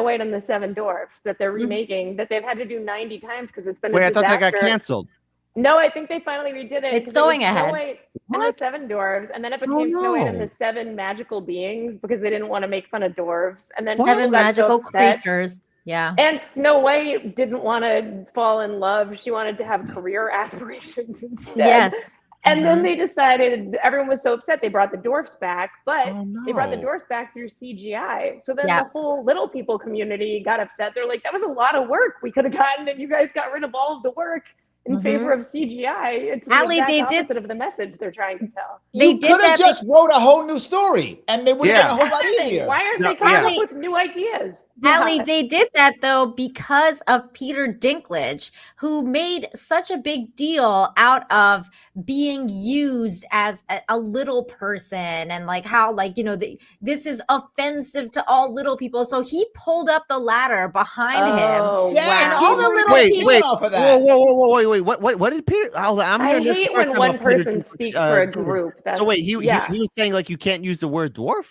White and the Seven Dwarfs that they're remaking, that they've had to do 90 times because it's been a disaster. I thought that got canceled. No, I think they finally redid it. It's going ahead. Snow White and the Seven Dwarfs, and then it became Snow White and the Seven Magical Beings because they didn't want to make fun of dwarves. And then Seven magical creatures. Yeah. And Snow White didn't want to fall in love. She wanted to have career aspirations instead. Yes. And then they decided, everyone was so upset, they brought the dwarfs back, but they brought the dwarfs back through CGI. So then the whole little people community got upset. They're like, that was a lot of work we could have gotten, and you guys got rid of all of the work in favor of CGI. It's the exact opposite of the message they're trying to tell. They could have just wrote a whole new story, and it would have been a whole lot easier. Why aren't they coming up with new ideas? Alli, they did that though because of Peter Dinklage, who made such a big deal out of being used as a little person, and like how, like, this is offensive to all little people. So he pulled up the ladder behind him. Yeah, and all the little people off of that. Wait. What did Peter? I hate when one person speaks for a group. So wait, he was saying like you can't use the word dwarf.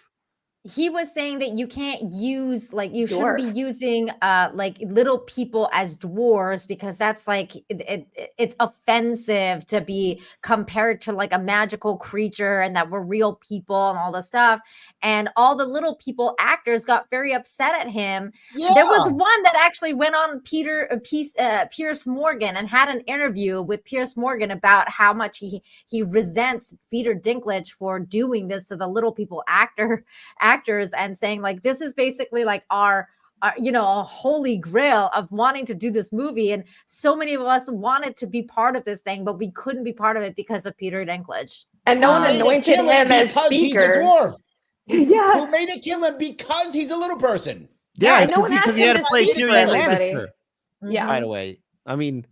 He was saying that you can't use, like, you shouldn't be using like little people as dwarves, because that's like it's offensive to be compared to like a magical creature, and that we're real people and all this stuff. And all the little people actors got very upset at him. There was one that actually went on Piers Morgan and had an interview with Piers Morgan about how much he resents Peter Dinklage for doing this to the little people actors, and saying like, this is basically like our a holy grail of wanting to do this movie, and so many of us wanted to be part of this thing, but we couldn't be part of it because of Peter Dinklage. And no one anointed him as because speaker. He's a dwarf. Yeah, who made it kill him because he's a little person. Yeah, no one because he had to play Tyrion everybody. Lannister. Yeah. By the way, I mean,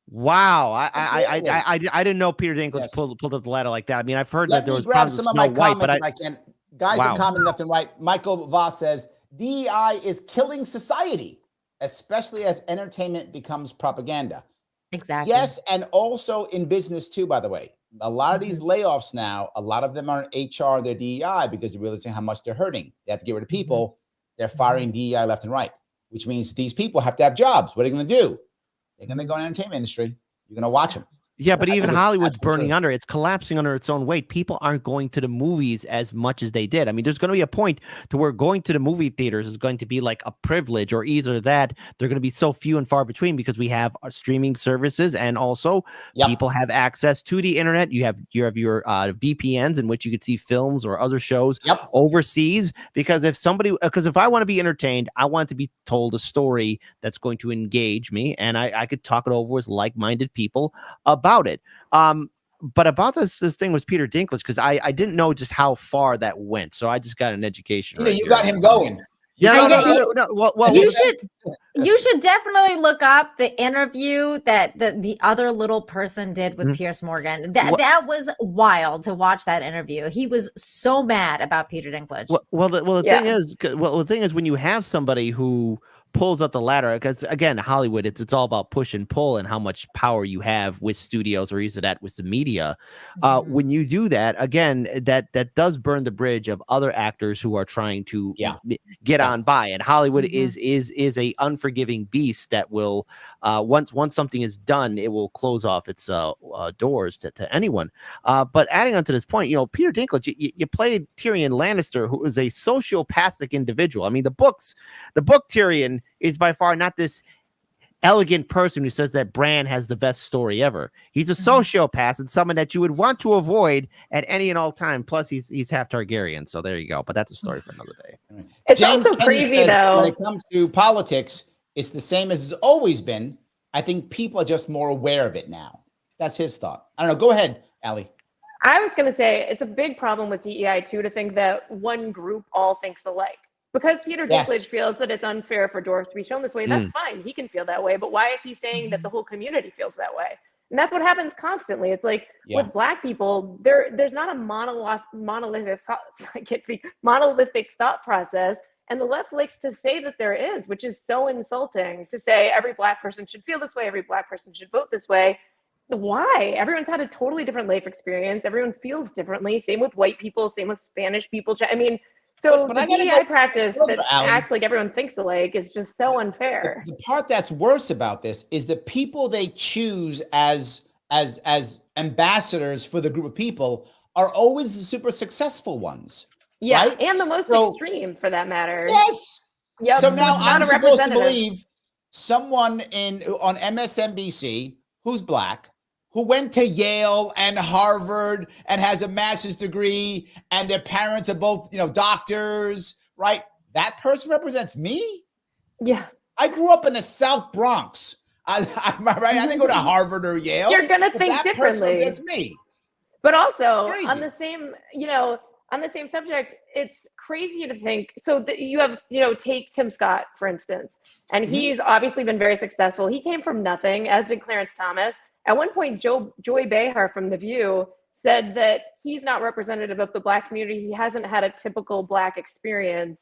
wow, I didn't know Peter Dinklage pulled up the ladder like that. I mean, I've heard that there was grab problems some with of my Snow White, comments but if I can. Guys are commenting left and right. Michael Voss says DEI is killing society, especially as entertainment becomes propaganda. Exactly. Yes, and also in business too, by the way. A lot of these layoffs now, a lot of them are in HR, they're DEI, because they're realizing how much they're hurting. They have to get rid of people. They're firing DEI left and right, which means these people have to have jobs. What are they going to do? They're going to go in the entertainment industry. You're going to watch them. Yeah, but even Hollywood's burning under. It's collapsing under its own weight. People aren't going to the movies as much as they did. I mean, there's going to be a point to where going to the movie theaters is going to be like a privilege, or either that they're going to be so few and far between because we have our streaming services, and also people have access to the internet. You have your VPNs in which you could see films or other shows overseas. Because if I want to be entertained, I want to be told a story that's going to engage me, and I could talk it over with like-minded people about it. But about this thing was Peter Dinklage, because I didn't know just how far that went. So I just got an education. You got him going. Yeah, you should definitely look up the interview that the other little person did with Piers Morgan. That was wild to watch that interview. He was so mad about Peter Dinklage. The thing is, when you have somebody who pulls up the ladder, because again, Hollywood, it's all about push and pull and how much power you have with studios, or either that with the media. When you do that, again, that does burn the bridge of other actors who are trying to get on by. And Hollywood is a unforgiving beast that will once something is done, it will close off its doors to anyone. But adding on to this point, Peter Dinklage, you played Tyrion Lannister, who is a sociopathic individual. I mean, the book Tyrion is by far not this elegant person who says that Bran has the best story ever. He's a sociopath and someone that you would want to avoid at any and all time. Plus, he's half Targaryen, so there you go. But that's a story for another day. It's James also Kennedy crazy, says, though. when it comes to politics, it's the same as it's always been. I think people are just more aware of it now. That's his thought. I don't know. Go ahead, Alli. I was going to say it's a big problem with DEI, too, to think that one group all thinks alike. Because Peter Dinklage feels that it's unfair for dwarves to be shown this way, that's fine. He can feel that way. But why is he saying that the whole community feels that way? And that's what happens constantly. It's like with Black people, there's not a monolithic thought process. And the left likes to say that there is, which is so insulting, to say every Black person should feel this way, every Black person should vote this way. Why? Everyone's had a totally different life experience. Everyone feels differently. Same with white people, same with Spanish people. I mean, so the DEI practice that acts like everyone thinks alike is just so unfair. The part that's worse about this is the people they choose as ambassadors for the group of people are always the super successful ones. Yeah, right? And the most extreme, for that matter. Yes. Yep. So now I'm supposed to believe someone on MSNBC who's Black, who went to Yale and Harvard and has a master's degree, and their parents are both, doctors, right? That person represents me? Yeah. I grew up in the South Bronx. I didn't go to Harvard or Yale. You're going to think that differently. Person represents me. But also, Crazy. on the same subject, it's crazy to think. So you have, take Tim Scott, for instance, and he's obviously been very successful. He came from nothing, as did Clarence Thomas. At one point, Joy Behar from The View said that he's not representative of the Black community. He hasn't had a typical Black experience.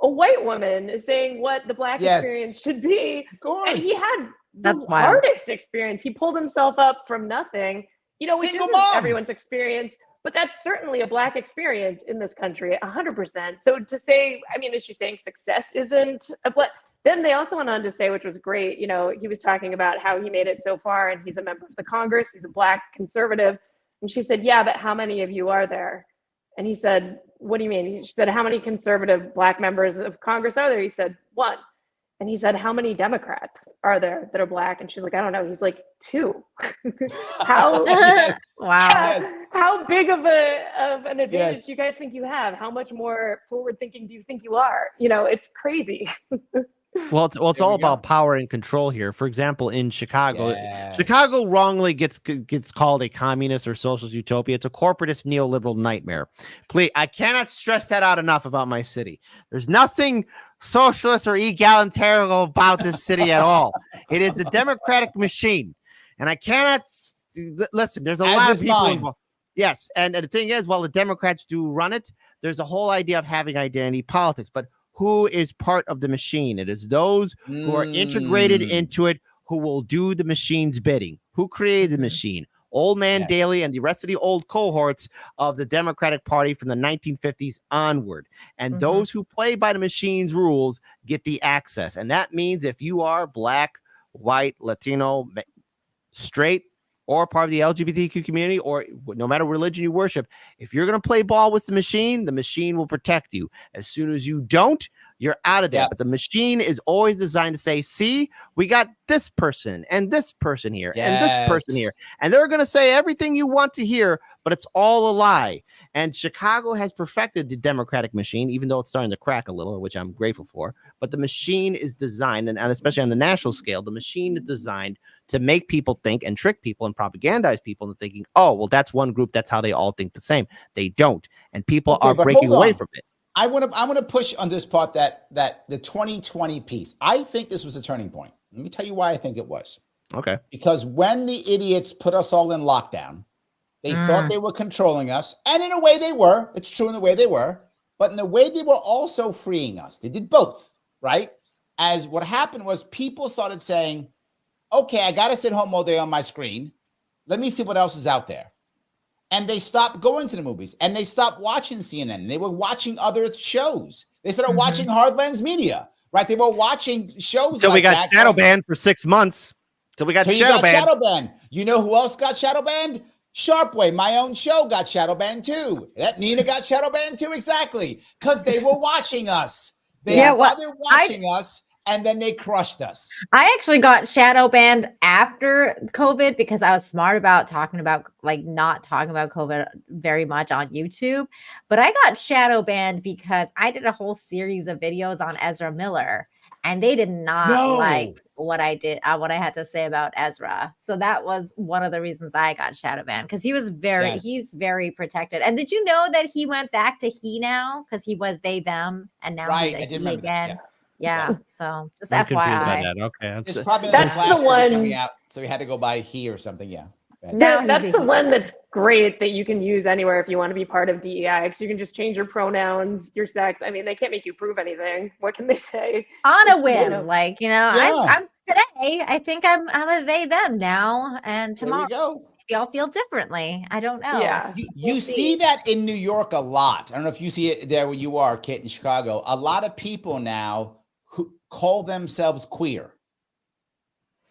A white woman is saying what the Black experience should be. Of course. And he had That's the wild. hardest experience. He pulled himself up from nothing, which isn't everyone's experience, but that's certainly a Black experience in this country, 100%. So to say, is she saying success isn't a Black? Then they also went on to say, which was great, he was talking about how he made it so far and he's a member of the Congress, he's a Black conservative. And she said, yeah, but how many of you are there? And he said, what do you mean? She said, how many conservative Black members of Congress are there? He said, 1. And he said, how many Democrats are there that are Black? And she's like, I don't know. He's like, 2. How Wow. How big of an advantage do you guys think you have? How much more forward thinking do you think you are? It's crazy. Well, it's all about power and control here. For example, in Chicago, Chicago wrongly gets called a communist or socialist utopia. It's a corporatist neoliberal nightmare. Please, I cannot stress that out enough about my city. There's nothing socialist or egalitarian about this city at all. It is a democratic machine, and I cannot listen. There's a lot of people involved. Yes, and the thing is, while the Democrats do run it, there's a whole idea of having identity politics, but who is part of the machine? It is those who are integrated into it, who will do the machine's bidding. Who created the machine? Old Man Daley and the rest of the old cohorts of the Democratic Party from the 1950s onward. And those who play by the machine's rules get the access. And that means if you are Black, white, Latino, straight, or part of the LGBTQ community, or no matter what religion you worship, if you're going to play ball with the machine will protect you. As soon as you don't, you're out of there. But the machine is always designed to say, see, we got this person and this person here and this person here. And they're going to say everything you want to hear, but it's all a lie. And Chicago has perfected the democratic machine, even though it's starting to crack a little, which I'm grateful for. But the machine is designed, and especially on the national scale, the machine is designed to make people think and trick people and propagandize people into thinking, oh, well, that's one group. That's how they all think the same. They don't. And people are breaking away from it. I want to push on this part that the 2020 piece. I think this was a turning point. Let me tell you why I think it was. Okay. Because when the idiots put us all in lockdown, they thought they were controlling us. And in a way they were. It's true in the way they were. But in the way they were also freeing us. They did both, right? as what happened was people started saying, okay, I got to sit home all day on my screen. Let me see what else is out there. And they stopped going to the movies, and they stopped watching CNN. They were watching other shows. They started watching Hardlands Media, right? They were watching shows. So like we got shadow banned for 6 months. So we got shadow banned. You know who else got shadow banned? Sharpe, my own show, got shadow banned too. That Nina got shadow banned too, exactly, because they were watching us. They started watching us, and then they crushed us. I actually got shadow banned after COVID because I was smart about talking about not talking about COVID very much on YouTube. But I got shadow banned because I did a whole series of videos on Ezra Miller, and they did not like what I did, what I had to say about Ezra. So that was one of the reasons I got shadow banned, because he was he's very protected. And did you know that he went back to he now, because he was they them, and now he's a he again. Yeah, so just I'm confused by FYI. that. Okay, It's probably That's the one coming out, so we had to go by he or something. Yeah, that's the one that's great that you can use anywhere if you want to be part of DEI. Because you can just change your pronouns, your sex. I mean, they can't make you prove anything. What can they say? On a whim, I'm today. I think I'm a they them now, and tomorrow y'all feel differently. I don't know. Yeah, you see that in New York a lot. I don't know if you see it there where you are, Kit, in Chicago. A lot of people now who call themselves queer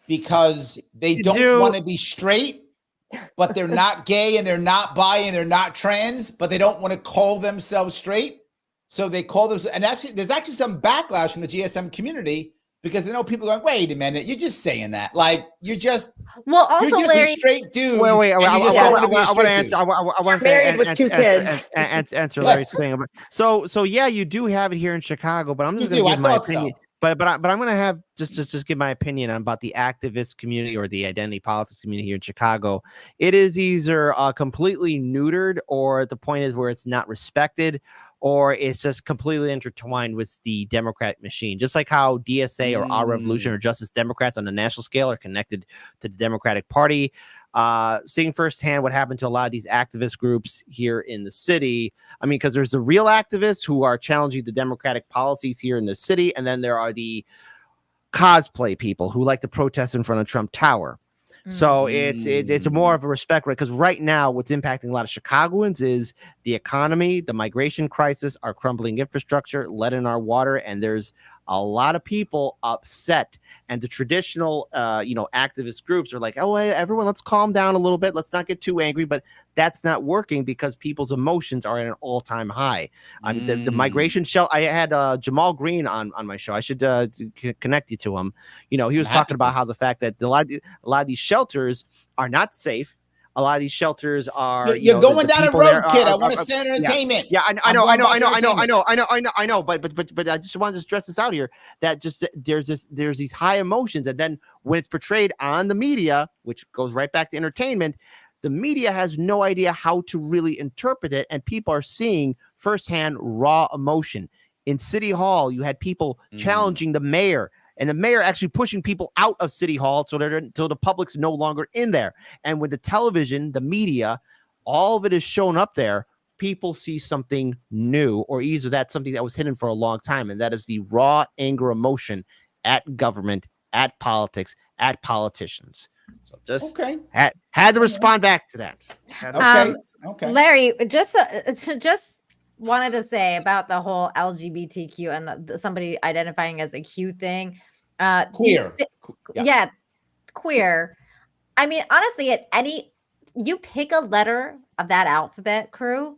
because they don't want to be straight, but they're not gay and they're not bi and they're not trans, but they don't want to call themselves straight. So they call themselves, and there's actually some backlash from the GSM community, because they know people going, wait a minute, you're just saying that. Like, you're just, also, you're just Larry, a straight dude. Wait, I want to answer Larry's thing. So yeah, you do have it here in Chicago, but I'm just going to give my opinion. But I'm going to have just give my opinion about the activist community or the identity politics community here in Chicago. It is either completely neutered, or the point is where it's not respected, or it's just completely intertwined with the Democratic machine. Just like how DSA or Our Revolution or Justice Democrats on the national scale are connected to the Democratic Party. Seeing firsthand what happened to a lot of these activist groups here in the city. I mean, because there's the real activists who are challenging the Democratic policies here in the city, and then there are the cosplay people who like to protest in front of Trump Tower. So it's more of a respect, right? Because right now, what's impacting a lot of Chicagoans is the economy, the migration crisis, our crumbling infrastructure, lead in our water, and there's a lot of people upset. And the traditional, activist groups are like, oh, hey, everyone, let's calm down a little bit. Let's not get too angry. But that's not working because people's emotions are at an all-time high. The migration shelter. I had Jamal Green on my show. I should connect you to him. He was talking about how the fact that a lot of these shelters are not safe. A lot of these shelters are. You're going down a road, Kid. I want to stand entertainment. Yeah, I know. But I just want to stress this out here, that just there's these high emotions, and then when it's portrayed on the media, which goes right back to entertainment, the media has no idea how to really interpret it, and people are seeing firsthand raw emotion. In City Hall, you had people challenging the mayor. And the mayor actually pushing people out of City Hall until the public's no longer in there. And with the television, the media, all of it is shown up there. People see something new, or either that's something that was hidden for a long time. And that is the raw anger emotion at government, at politics, at politicians. So just had to respond back to that. Okay. Larry, just wanted to say about the whole LGBTQ and somebody identifying as a Q thing. Queer. Queer. I mean, honestly, you pick a letter of that alphabet, crew,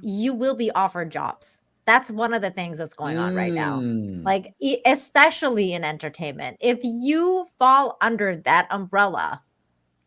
you will be offered jobs. That's one of the things that's going on right now. Like, especially in entertainment. If you fall under that umbrella,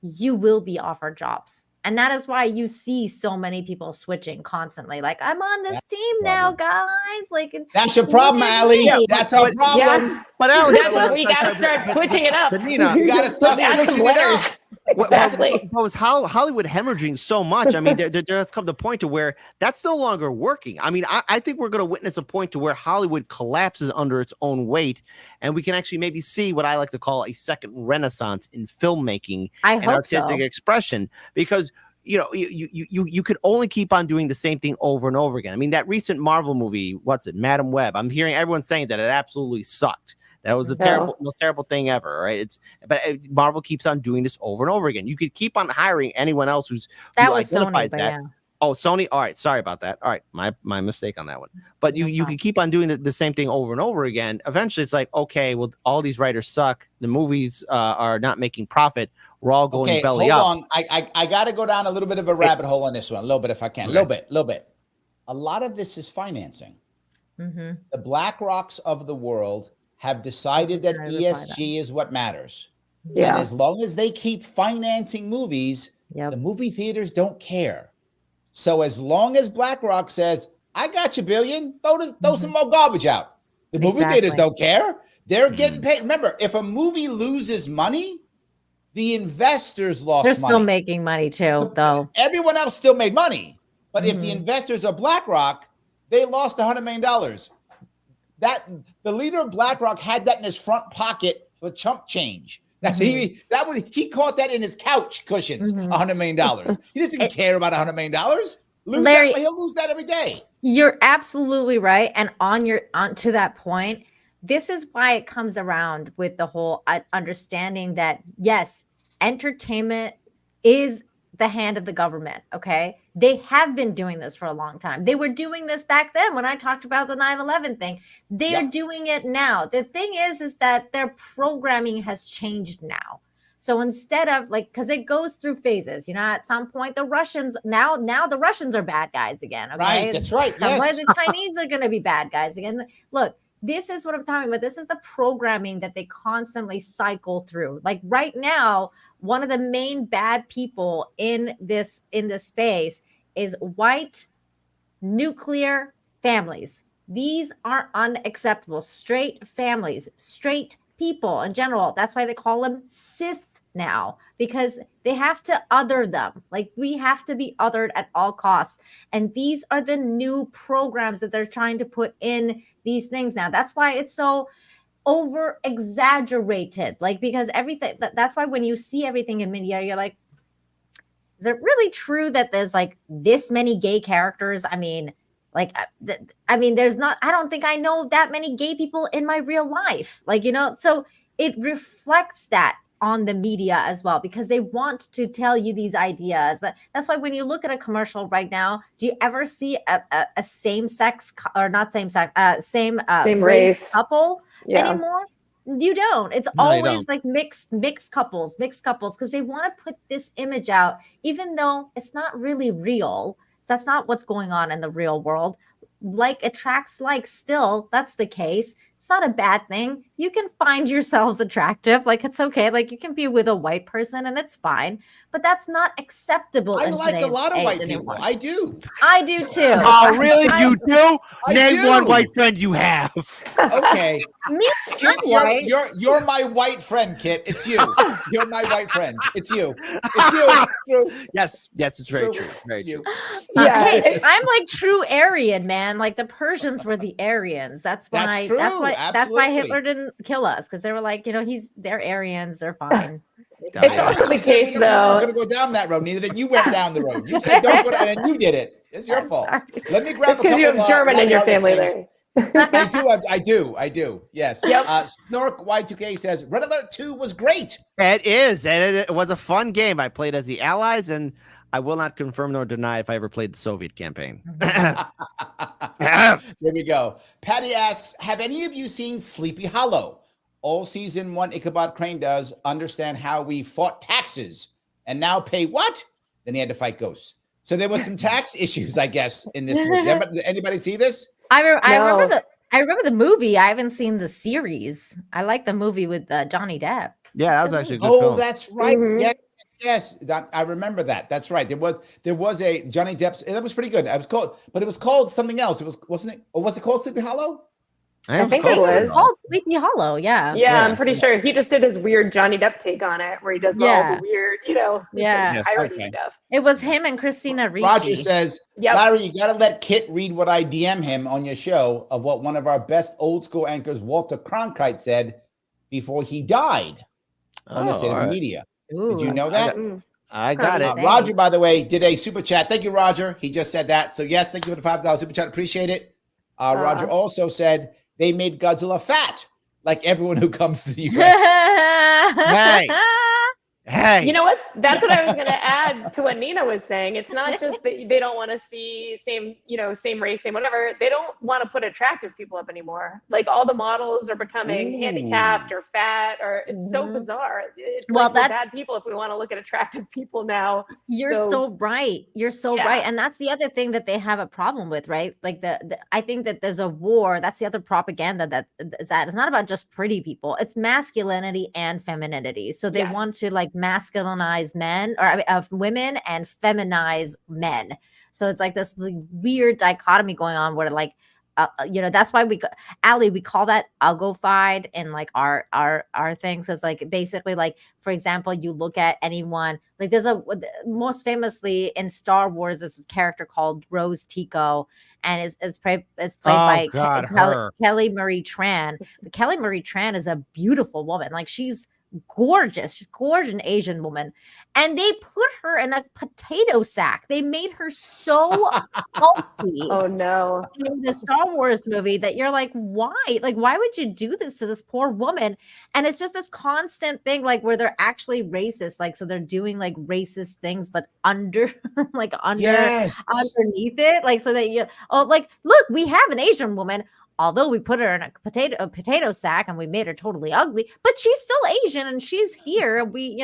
you will be offered jobs. And that is why you see so many people switching constantly. Like, I'm on this team now, guys. Like, that's your problem, Alli. That's our problem. Yeah. But Alli, we got to start switching it up. Nina, you got to start switching it up. Exactly. Was Hollywood hemorrhaging so much? I mean, there has come to a point to where that's no longer working. I mean, I think we're going to witness a point to where Hollywood collapses under its own weight, and we can actually maybe see what I like to call a second renaissance in filmmaking and artistic expression. Because you could only keep on doing the same thing over and over again. I mean, that recent Marvel movie, what's it, Madam Web? I'm hearing everyone saying that it absolutely sucked. That was the most terrible thing ever, right? But Marvel keeps on doing this over and over again. You could keep on hiring anyone else who identifies that. Yeah. Oh, Sony. All right, sorry about that. All right, my mistake on that one. But you can keep on doing the same thing over and over again. Eventually, it's like, okay, well, all these writers suck. The movies are not making profit. We're all going belly up. Hold on. I got to go down a little bit of a rabbit hole on this one, a little bit if I can. A little bit. A lot of this is financing. Mm-hmm. The BlackRocks of the world have decided that ESG is what matters. Yeah. And as long as they keep financing movies, the movie theaters don't care. So as long as BlackRock says, I got you, billion, throw some more garbage out. The movie theaters don't care. They're getting paid. Remember, if a movie loses money, the investors lost money. They're still making money too, though. Everyone else still made money. But if the investors are BlackRock, they lost $100 million. That the leader of BlackRock had that in his front pocket for chump change. That's he caught that in his couch cushions. $100 million. He doesn't care about $100 million. Larry, he'll lose that every day. You're absolutely right. And on to that point, this is why it comes around with the whole understanding that yes, entertainment is the hand of the government. Okay. They have been doing this for a long time. They were doing this back then when I talked about the 9/11 thing. They are doing it now. The thing is that their programming has changed now. So instead of because it goes through phases, at some point the Russians now the Russians are bad guys again. Okay. Right. That's right. Sometimes the Chinese are going to be bad guys again. Look, this is what I'm talking about. This is the programming that they constantly cycle through. Like right now, one of the main bad people in this space is white nuclear families. These are unacceptable. Straight families, straight people in general. That's why they call them cis now, because they have to other them. Like we have to be othered at all costs. And these are the new programs that they're trying to put in these things now. That's why it's so over exaggerated. Because everything, that's why when you see everything in media, you're like, is it really true that there's this many gay characters? I mean, there's not, I don't think I know that many gay people in my real life. So it reflects that on the media as well, because they want to tell you these ideas. That's why when you look at a commercial right now, do you ever see a same-sex or not same-sex, same race couple anymore? You don't. It's always mixed couples, because they want to put this image out, even though it's not really real. That's not what's going on in the real world. Like attracts like, still, that's the case. It's not a bad thing. You can find yourselves attractive. It's okay. You can be with a white person and it's fine, but that's not acceptable. I like a lot of white people. I do. I do too. Oh, really? You do? Name one white friend you have. Okay. Me, Kit, you're my white friend, Kit. It's you. You're my white friend. It's you. It's you. Yes, it's very true. Very true. Yeah, hey, I'm true Aryan, man. The Persians were the Aryans. That's why Hitler didn't kill us, because they were they're Aryans, they're fine. It's also the case, though. I'm going to go down that road, Nina. Then you went down the road. You said don't go down, and you did it. It's your fault. Let me grab a couple. You have German in your family, Larry. I do. Yes. Yep. Snork Y2K says Red Alert 2 was great. It is, and it was a fun game. I played as the Allies, and I will not confirm nor deny if I ever played the Soviet campaign. There we go. Patty asks, have any of you seen Sleepy Hollow? All season 1, Ichabod Crane does understand how we fought taxes and now pay what? Then he had to fight ghosts. So there was some tax issues, I guess, in this movie. Anybody see this? I remember the movie. I haven't seen the series. I like the movie with Johnny Depp. Yeah, that was actually a good film. That's right. Mm-hmm. Yes, I remember that. That's right. There was a Johnny Depp's. That was pretty good. It was called something else. Wasn't it? Or was it called Sleepy Hollow? I think it was called Sleepy Hollow. Yeah, I'm pretty sure he just did his weird Johnny Depp take on it, where he does all the weird, irony stuff. It was him and Christina Ricci. Roger says, Larry, you got to let Kit read what I DM him on your show of what one of our best old school anchors, Walter Cronkite, said before he died on the State of Media. Ooh, did you know that? I got it. Roger, by the way, did a super chat. Thank you, Roger. He just said that. So yes, thank you for the $5 super chat. Appreciate it. Roger also said they made Godzilla fat, like everyone who comes to the U.S. Hey. You know what? That's what I was going to add to what Nina was saying. It's not just that they don't want to see same race, same whatever. They don't want to put attractive people up anymore. Like all the models are becoming handicapped or fat, or it's so bizarre. It's like we're bad people if we want to look at attractive people now. You're so right. You're so right. And that's the other thing that they have a problem with, right? Like I think that there's a war. That's the other propaganda that it's not about just pretty people. It's masculinity and femininity. So they want to like masculinize men or women and feminize men. So it's like this weird dichotomy going on where like that's why Alli, we call that uglified in like our thing. So it's like basically like, for example, you look at anyone like there's most famously in Star Wars, there's this character called Rose Tico, and is played by Kelly Marie Tran. But Kelly Marie Tran is a beautiful woman. Like she's gorgeous. She's gorgeous, an Asian woman. And they put her in a potato sack. They made her so healthy. Oh no. In the Star Wars movie that you're like, why? Like, why would you do this to this poor woman? And it's just this constant thing, like where they're actually racist. Like, so they're doing like racist things, but underneath it. Like, so that look, we have an Asian woman. Although we put her in a potato sack and we made her totally ugly, but she's still Asian and she's here. We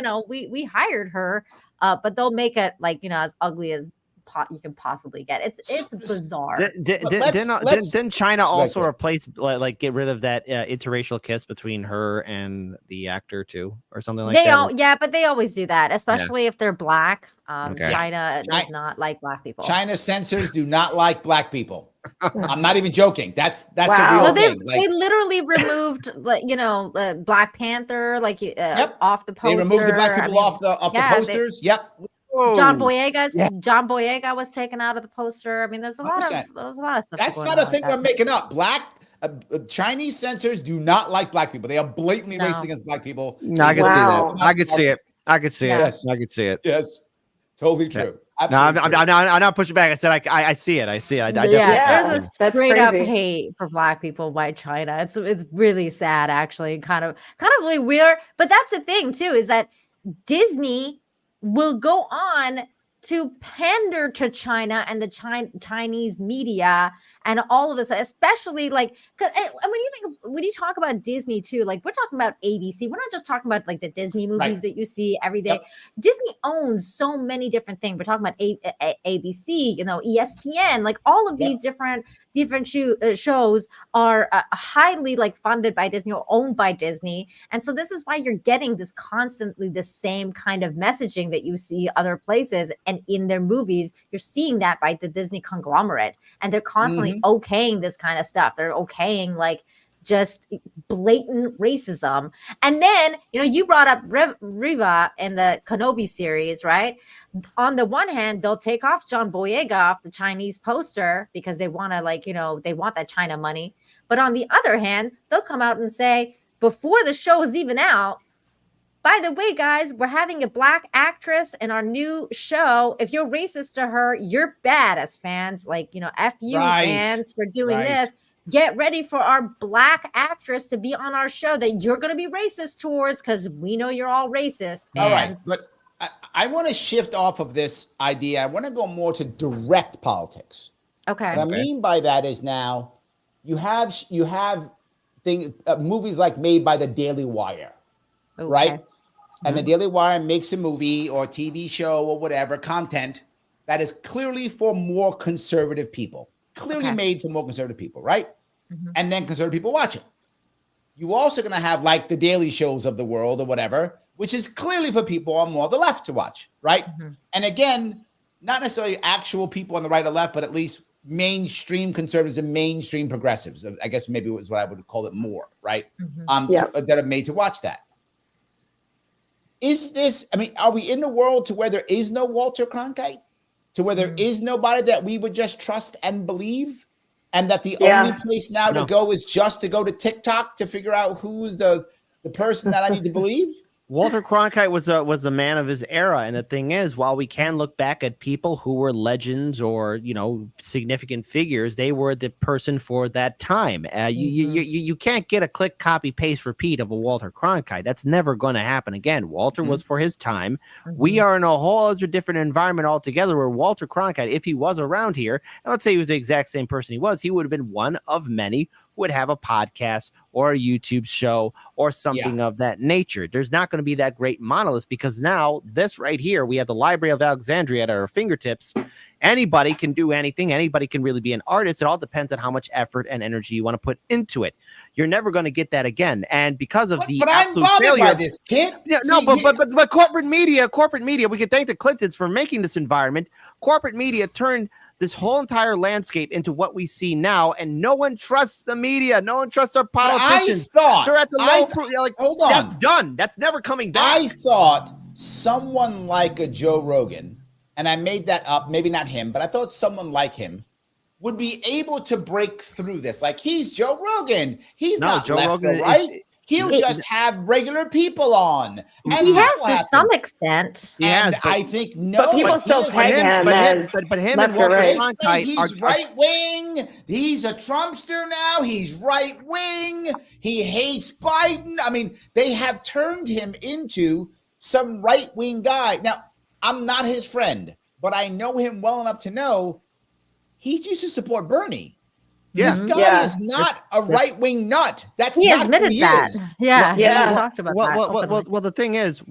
hired her, but they'll make it like, as ugly as you can possibly get. It's bizarre. Didn't China also replace like get rid of that interracial kiss between her and the actor too, or something like that? But they always do that, especially if they're black. China does not like black people. China censors do not like black people. I'm not even joking. That's a real thing. They literally removed, Black Panther, off the poster. They removed the black people off the posters. John Boyega was taken out of the poster. I mean, there's a lot of stuff. That's not a thing we're making up. Chinese censors do not like black people. They are blatantly racist against black people. No, I can see that. I could see it. I could see it. Yes, totally true. No, I'm not pushing back. I said I see it. I see it. There's a straight up hate for black people by China. It's really sad, actually. Kind of really weird. But that's the thing too, is that Disney will go on to pander to China and the Chinese media and all of this, especially like, when you talk about Disney too, like we're talking about ABC. We're not just talking about like the Disney movies that you see every day. Disney owns so many different things. We're talking about ABC, ESPN, like all of these different shows are highly like funded by Disney or owned by Disney. And so this is why you're getting this constantly the same kind of messaging that you see other places. And in their movies, you're seeing that by the Disney conglomerate. And they're constantly okaying this kind of stuff. They're okaying like just blatant racism. And then, you brought up Riva in the Kenobi series, right? On the one hand, they'll take off John Boyega off the Chinese poster because they want to they want that China money. But on the other hand, they'll come out and say, before the show is even out, by the way, guys, we're having a black actress in our new show. If you're racist to her, you're bad as fans. Like, F you fans for doing this. Get ready for our black actress to be on our show that you're going to be racist towards because we know you're all racist fans. All right. Look, I want to shift off of this idea. I want to go more to direct politics. Okay. What I mean by that is now you have movies like made by the Daily Wire, right? And the Daily Wire makes a movie or TV show or whatever content that is clearly for more conservative people, made for more conservative people, right? And then conservative people watch it. You also going to have like the Daily Shows of the world or whatever, which is clearly for people on more the left to watch, right? And again, not necessarily actual people on the right or left, but at least mainstream conservatives and mainstream progressives. I guess maybe it was what I would call it more, right? That are made to watch that. Are we in the world to where there is no Walter Cronkite? To where there is nobody that we would just trust and believe? And that the only place now to go is just to go to TikTok to figure out who's the person that I need to believe? Walter Cronkite was a man of his era, and the thing is, while we can look back at people who were legends or significant figures, they were the person for that time. You can't get a click, copy, paste, repeat of a Walter Cronkite. That's never going to happen again. Walter was for his time. We are in a whole other different environment altogether. Where Walter Cronkite, if he was around here, and let's say he was the exact same person he would have been one of many who would have a podcast or a YouTube show or something of that nature. There's not going to be that great monolith, because now this right here, we have the Library of Alexandria at our fingertips. Anybody can do anything. Anybody can really be an artist. It all depends on how much effort and energy you want to put into it. You're never going to get that again. And because of but I'm bothered by this, Kit. Yeah, but corporate media, we can thank the Clintons for making this environment. Corporate media turned this whole entire landscape into what we see now, and no one trusts the media. No one trusts our politicians. They're at the low. Hold on, that's done. That's never coming back. I thought someone like a Joe Rogan, and I made that up, maybe not him, but I thought someone like him would be able to break through this. Like, he's Joe Rogan. He's not Joe left Rogan or right. He'll just have regular people on. And he has to some extent. And I think but people still peg him but him and Walter Cronkite he's right wing. He's a Trumpster now. He's right wing. He hates Biden. I mean, they have turned him into some right wing guy. Now, I'm not his friend, but I know him well enough to know he used to support Bernie. Yeah. This guy is not a right-wing nut. He admitted that. Yeah. He talked about that. Well, the thing is,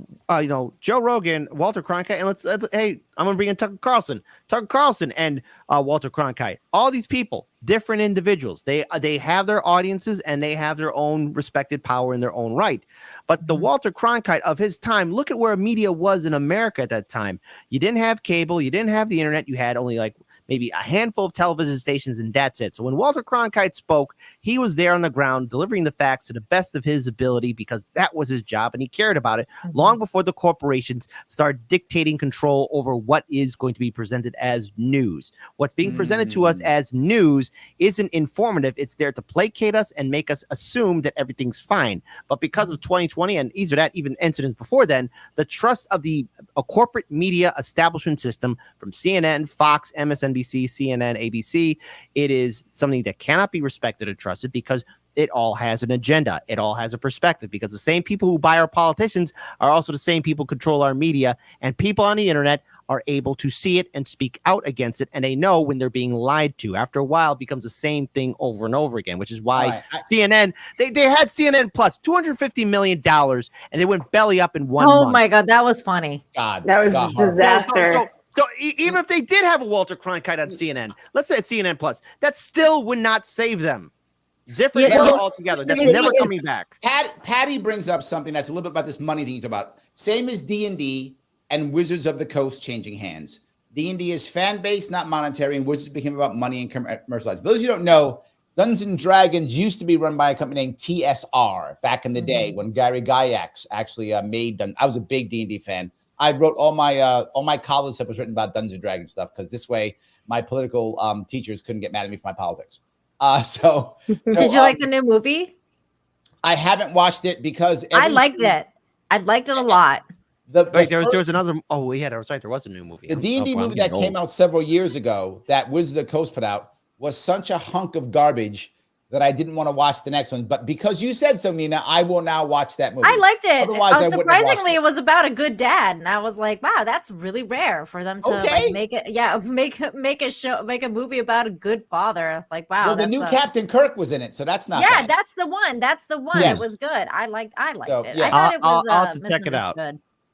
Joe Rogan, Walter Cronkite, and hey, I'm going to bring in Tucker Carlson and Walter Cronkite. All these people, different individuals. They have their audiences and they have their own respected power in their own right. But the Walter Cronkite of his time, look at where media was in America at that time. You didn't have cable. You didn't have the internet. You had only maybe a handful of television stations, and that's it. So when Walter Cronkite spoke, he was there on the ground delivering the facts to the best of his ability, because that was his job and he cared about it long before the corporations started dictating control over what is going to be presented as news. What's being presented to us as news isn't informative. It's there to placate us and make us assume that everything's fine. But because of 2020 and even incidents before then, the trust of a corporate media establishment system from CNN, Fox, MSNBC, CNN, ABC, it is something that cannot be respected or trusted, because it all has an agenda. It all has a perspective, because the same people who buy our politicians are also the same people who control our media, and people on the internet are able to see it and speak out against it, and they know when they're being lied to. After a while, it becomes the same thing over and over again, which is why CNN, they had CNN Plus, $250 million, and they went belly up in 1 month. Oh my God, that was funny. That was a disaster. So even if they did have a Walter Cronkite on CNN, let's say it's CNN Plus, that still would not save them. Different altogether. That's never coming back. Patty brings up something that's a little bit about this money thing you talk about. Same as D&D and Wizards of the Coast changing hands. D&D is fan-based, not monetary, and Wizards became about money and commercialized. For those of you who don't know, Dungeons and Dragons used to be run by a company named TSR back in the day when Gary Gygax actually made. I was a big D&D fan. I wrote all my college stuff was written about Dungeons and Dragons stuff, because this way my political teachers couldn't get mad at me for my politics. Did you like the new movie? I haven't watched it because I liked it. I liked it a lot. There was another. Oh, yeah, there was a new movie. The D&D movie that came out several years ago that Wizards of the Coast put out was such a hunk of garbage that I didn't want to watch the next one. But because you said so, Nina, I will now watch that movie. I liked it. Otherwise, surprisingly, it was about a good dad. And I was like, wow, that's really rare for them to make it. Yeah, make a movie about a good father. Like, wow. Well, the new Captain Kirk was in it, so that's not bad. That's the one. Yes. It was good. I liked it. Yeah. I thought it was I'll have to check it out.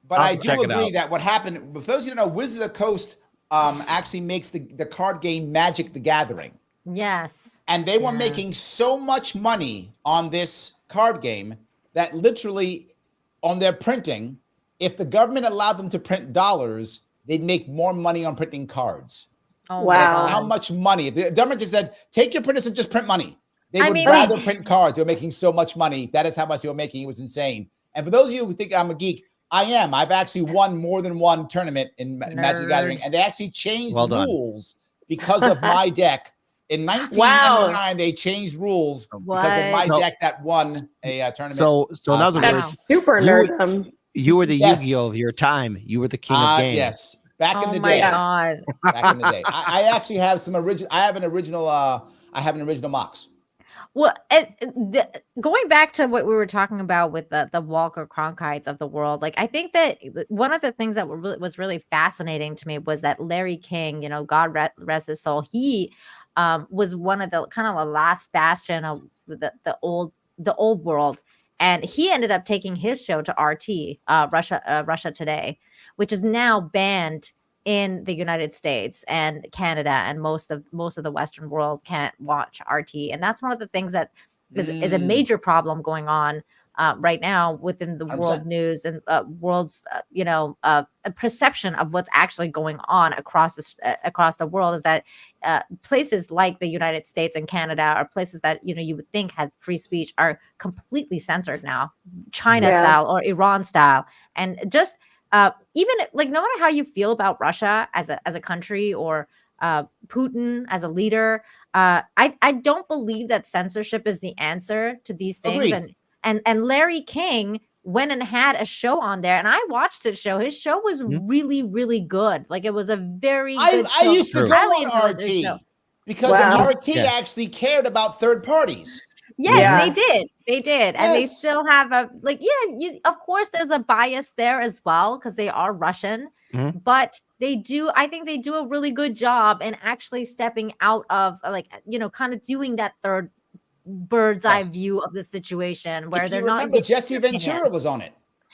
But I do agree that what happened, for those of you who know, Wizards of the Coast actually makes the card game Magic the Gathering. Yes. And they were making so much money on this card game that literally on their printing, if the government allowed them to print dollars, they'd make more money on printing cards. Oh, wow. How much money? If the government just said, take your printers and just print money, they would rather print cards. They were making so much money. That is how much they were making. It was insane. And for those of you who think I'm a geek, I am. I've actually won more than one tournament in Magic the Gathering, and they actually changed rules because of my deck. In 1999, they changed rules because of my deck that won a tournament. So in other words, super nerdum. You were the Yes. Yu-Gi-Oh of your time. You were the king of games. Yes. Back in Oh the my day. God. Back in the day. I actually have some original. I have an original Mox. Well, going back to what we were talking about with the Walker Cronkites of the world, like I think that one of the things that was really fascinating to me was that Larry King, you know, God rest his soul, he was one of the kind of the last bastion of the old world, and he ended up taking his show to RT, Russia Today, which is now banned in the United States and Canada, and most of the Western world can't watch RT, and that's one of the things that is a major problem going on right now within the 100%. world news and world's a perception of what's actually going on across the world is that places like the United States and Canada, or places that you would think has free speech, are completely censored now, China style or Iran style, and just. Even like no matter how you feel about Russia as a country, or Putin as a leader, I don't believe that censorship is the answer to these things. Agreed. And Larry King went and had a show on there, and I watched his show. His show was really, really good. Like it was a very good show. I used to go Highly on enjoyed his show. RT because RT actually cared about third parties. Yes, they did. And they Yes. still have of course there's a bias there as well, because they are Russian, but I think they do a really good job in actually stepping out of kind of doing that third bird's eye view of the situation, where they're not. Remember, Jesse Ventura was on it.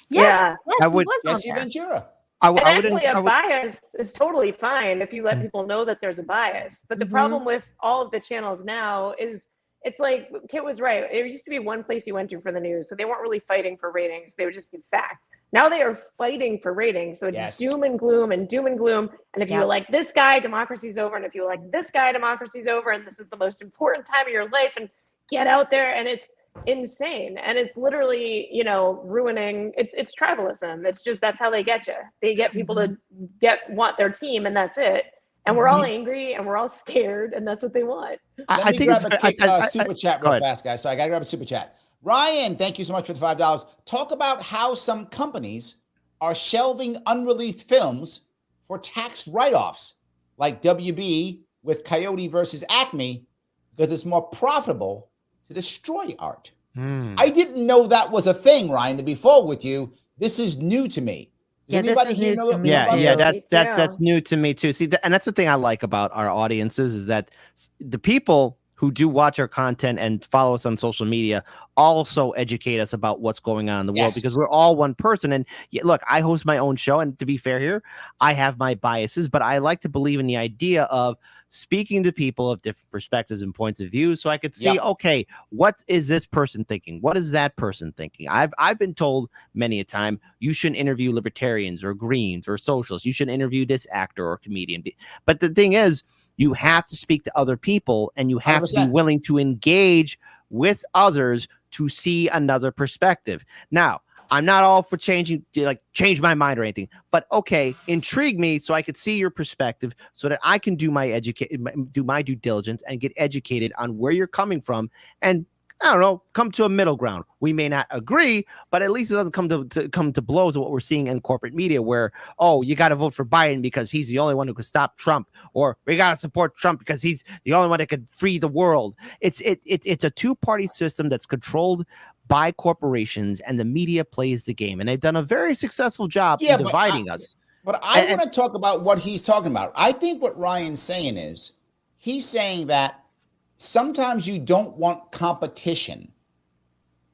Yes, I he would- was Jesse on there. Ventura. A bias is totally fine if you let people know that there's a bias. But the problem with all of the channels now is, it's like Kit was right. There used to be one place you went to for the news, so they weren't really fighting for ratings. They would just give facts. Now they are fighting for ratings, so it's doom and gloom and doom and gloom. And if you're like, this guy, democracy's over, and if you're like, this guy, democracy's over, and this is the most important time of your life, and get out there, and it's insane, and it's literally ruining. It's tribalism. It's just, that's how they get you. They get people to want their team, and that's it. And we're all angry, and we're all scared, and that's what they want. Let me grab a super chat real fast, guys. So I got to grab a super chat. Ryan, thank you so much for the $5. Talk about how some companies are shelving unreleased films for tax write-offs, like WB with Coyote versus Acme, because it's more profitable to destroy art. I didn't know that was a thing, Ryan, to be full with you. This is new to me. This is new to me. That's new to me too. See, and that's the thing I like about our audiences, is that the people who do watch our content and follow us on social media also educate us about what's going on in the world, because we're all one person. And look, I host my own show, and to be fair here, I have my biases, but I like to believe in the idea of speaking to people of different perspectives and points of view, so I could see, okay, what is this person thinking? What is that person thinking? I've been told many a time, you shouldn't interview libertarians or Greens or socialists. You shouldn't interview this actor or comedian. But the thing is, you have to speak to other people, and you have 100%. To be willing to engage with others to see another perspective. Now, I'm not all for change my mind or anything, but okay, intrigue me so I could see your perspective, so that I can do my due diligence and get educated on where you're coming from, and I don't know, come to a middle ground. We may not agree, but at least it doesn't come to blows of what we're seeing in corporate media, where, oh, you got to vote for Biden because he's the only one who could stop Trump, or we got to support Trump because he's the only one that could free the world. It's a two-party system that's controlled by corporations, and the media plays the game, and they've done a very successful job in dividing us. But I want to talk about what he's talking about. I think what Ryan's saying is, he's saying that sometimes you don't want competition,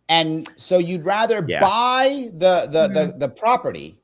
and so you'd rather buy the property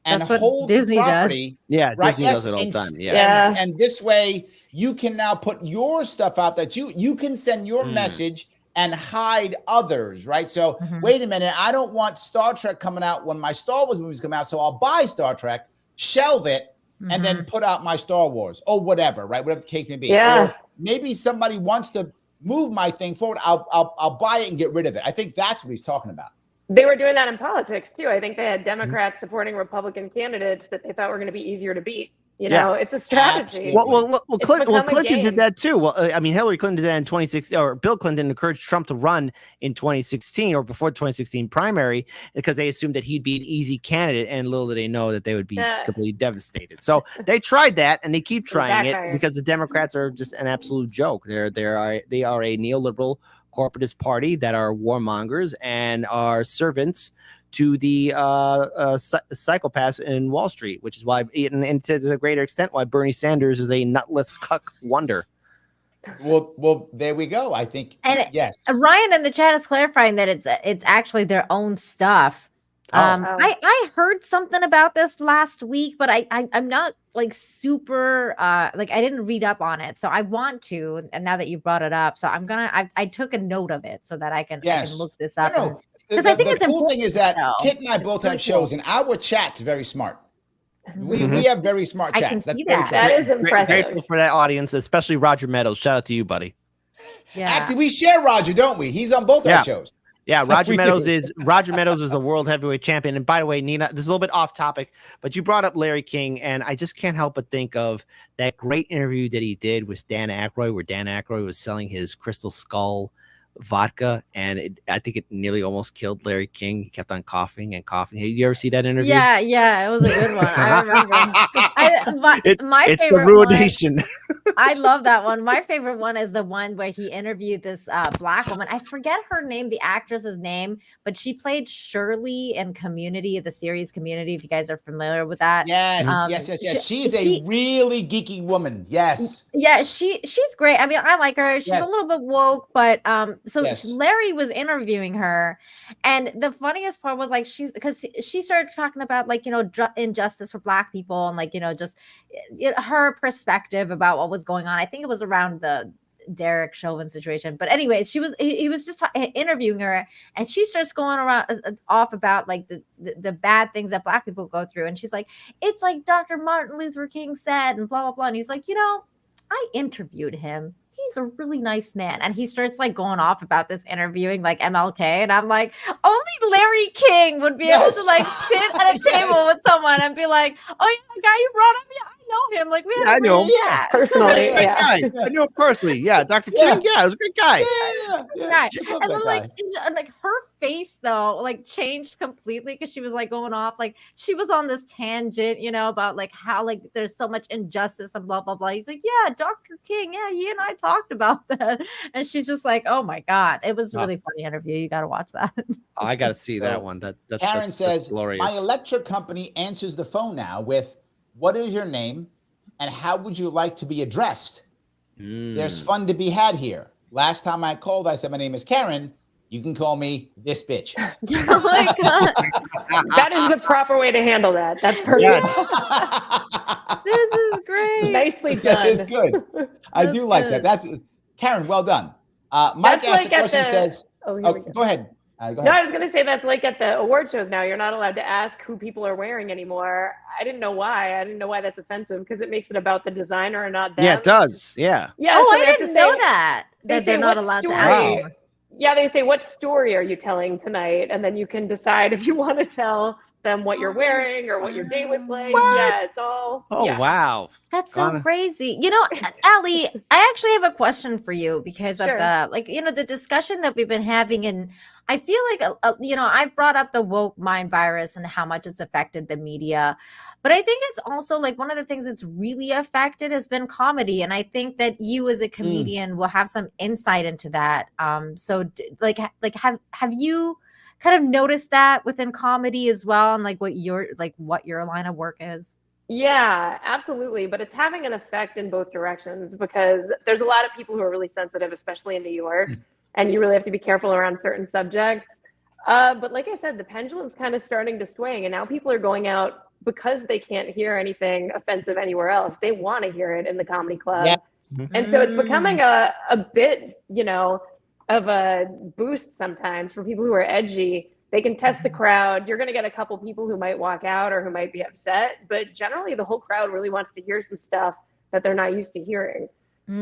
and hold Disney the property. Does. Yeah, right? Disney does it all the time. And this way you can now put your stuff out, that you can send your message and hide others, right? So wait a minute, I don't want Star Trek coming out when my Star Wars movies come out, so I'll buy Star Trek, shelve it, and then put out my Star Wars or whatever, right? Whatever the case may be. Yeah. Or maybe somebody wants to move my thing forward. I'll buy it and get rid of it. I think that's what he's talking about. They were doing that in politics too. I think they had Democrats supporting Republican candidates that they thought were going to be easier to beat. You know, it's a strategy. Absolutely. Clinton did that too. Well, I mean, Hillary Clinton did that in 2016, or Bill Clinton encouraged Trump to run in 2016 or before the 2016 primary because they assumed that he'd be an easy candidate, and little did they know that they would be completely devastated. So they tried that, and they keep trying it because the Democrats are just an absolute joke. They are a neoliberal corporatist party that are warmongers and are servants to the psychopaths in Wall Street, which is why, and to a greater extent, why Bernie Sanders is a nutless cuck wonder. Well, there we go. I think, and yes. Ryan in the chat is clarifying that it's actually their own stuff. I heard something about this last week, but I'm not like super like I didn't read up on it, so I want to. And now that you brought it up, so I took a note of it so that I can look this up. Because I think it's important. The cool thing is that Kit and I both have shows, and our chat's very smart. We have very smart chats. That's very true. That is impressive. Grateful for that audience, especially Roger Meadows. Shout out to you, buddy. Yeah. Actually, we share Roger, don't we? He's on both our shows. Yeah, Roger Meadows is the world heavyweight champion. And by the way, Nina, this is a little bit off topic, but you brought up Larry King, and I just can't help but think of that great interview that he did with Dan Aykroyd, where Dan Aykroyd was selling his Crystal Skull vodka, and I think it nearly almost killed Larry King. He kept on coughing and coughing. Hey, you ever see that interview? Yeah, it was a good one. I remember. It's the ruination. I love that one. My favorite one is the one where he interviewed this black woman. I forget her name, the actress's name, but she played Shirley in Community, the series Community, if you guys are familiar with that. Yes. She's a really geeky woman. Yes. Yeah, she's great. I mean, I like her. She's a little bit woke, but Larry was interviewing her, and the funniest part was like because she started talking about like, you know, injustice for black people and like, you know, just her perspective about what was going on. I think it was around the Derek Chauvin situation, but anyway, he was just interviewing her, and she starts going off about like the bad things that black people go through, and she's like, it's like Dr. Martin Luther King said, and blah blah blah, and he's like, you know, I interviewed him. He's a really nice man. And he starts like going off about this interviewing like MLK. And I'm like, only Larry King would be able to like sit at a table with someone and be like, oh, yeah, the guy you brought up, yeah, I know him. Like we had a real chat. Personally, I knew him personally. Yeah, Dr. King. Yeah, it was a good guy. Yeah. And then like her face though, like changed completely because she was like going off, like she was on this tangent, you know, about like how like there's so much injustice and blah blah blah. He's like, yeah, Dr. King, yeah, he and I talked about that, and she's just like, oh my god, it was a really funny interview. You got to watch that. I got to see that one. Karen says, glorious. My electric company answers the phone now with, "What is your name, and how would you like to be addressed? There's fun to be had here. Last time I called, I said my name is Karen. You can call me this bitch." Oh my god, that is the proper way to handle that. That's perfect. This is great. Nicely done. That is good. I do like that. That's Karen. Well done. Mike asked a question. Says, go ahead. Go ahead. No, I was going to say that's like at the award shows now. You're not allowed to ask who people are wearing anymore. I didn't know why. I didn't know why that's offensive because it makes it about the designer and not them. Yeah, it does. Yeah. Yeah. Oh, so I didn't know that they're not allowed to ask. Yeah, they say, what story are you telling tonight? And then you can decide if you want to tell them what you're wearing or what your day was like. What? Yeah, it's all. Oh, wow. That's so crazy. You know, Alli, I actually have a question for you because of the, like, you know, the discussion that we've been having. And I feel like, you know, I brought up the woke mind virus and how much it's affected the media. But I think it's also like one of the things that's really affected has been comedy. And I think that you as a comedian will have some insight into that. So like have you kind of noticed that within comedy as well, and like what your line of work is? Yeah, absolutely. But it's having an effect in both directions because there's a lot of people who are really sensitive, especially in New York, and you really have to be careful around certain subjects. But like I said, the pendulum's kind of starting to swing, and now people are going out because they can't hear anything offensive anywhere else. They want to hear it in the comedy club. Yeah. And so it's becoming a bit, you know, of a boost sometimes for people who are edgy. They can test the crowd. You're going to get a couple people who might walk out or who might be upset, but generally the whole crowd really wants to hear some stuff that they're not used to hearing.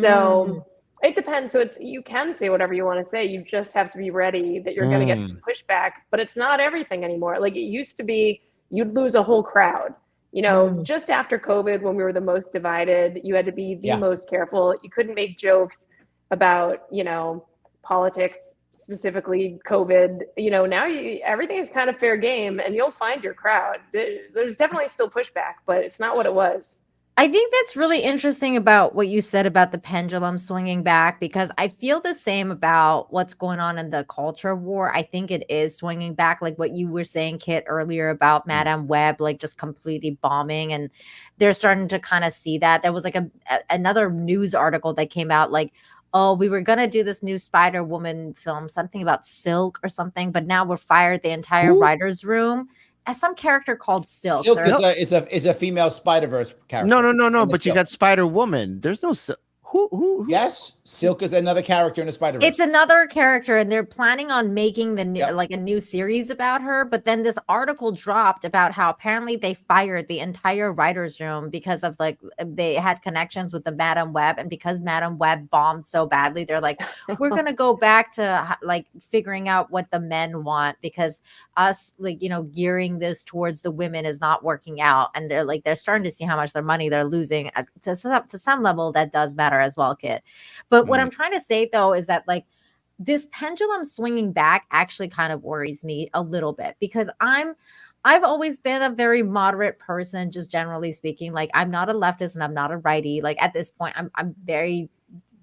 So it depends. So you can say whatever you want to say. You just have to be ready that you're going to get some pushback, but it's not everything anymore. Like it used to be, you'd lose a whole crowd Just after COVID, when we were the most divided, you had to be the most careful. You couldn't make jokes about, politics, specifically COVID. Now everything is kind of fair game, and you'll find your crowd. There's definitely still pushback, but it's not what it was. I think that's really interesting about what you said about the pendulum swinging back, because I feel the same about what's going on in the culture war. I think it is swinging back, like what you were saying, Kit, earlier about Madame Web, like just completely bombing. And they're starting to kind of see that. There was like another news article that came out like, oh, we were going to do this new Spider-Woman film, something about silk or something, but now we're fired the entire writer's room. As some character called Silk. Silk is a female Spider-Verse character. No. But you got Spider-Woman. There's no who? Yes, Silk is another character in the Spider-Verse. It's another character, and they're planning on making the new, like a new series about her. But then this article dropped about how apparently they fired the entire writers' room because of like they had connections with the Madame Web, and because Madame Web bombed so badly, they're like, we're gonna go back to like figuring out what the men want, because us gearing this towards the women is not working out, and they're starting to see how much their money they're losing. To some level, that does matter as well, Kit. But what I'm trying to say though is that like this pendulum swinging back actually kind of worries me a little bit, because I've always been a very moderate person, just generally speaking. Like I'm not a leftist and I'm not a righty. Like at this point, I'm very,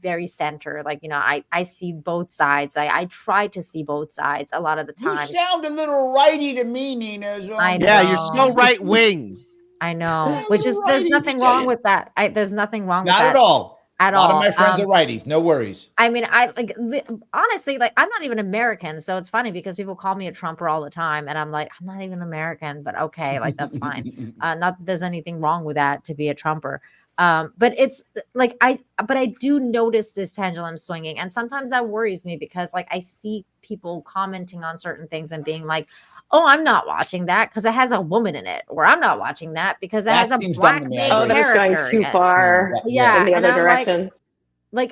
very center. Like, I see both sides. I try to see both sides a lot of the time. You sound a little righty to me, Nina. I know. Yeah, you're so right wing. I know, which is there's nothing wrong with that. There's nothing wrong with that. Not at all. At all. A lot all. of my friends are righties. No worries. I mean, honestly, like I'm not even American. So it's funny because people call me a Trumper all the time. And I'm like, I'm not even American, but okay, like that's fine. Not that there's anything wrong with that to be a Trumper. But it's like, but I do notice this pendulum swinging. And sometimes that worries me because like I see people commenting on certain things and being like, oh, I'm not watching that because it has a woman in it, or I'm not watching that because it has a black main character. Going too far. Yeah, in the other direction. There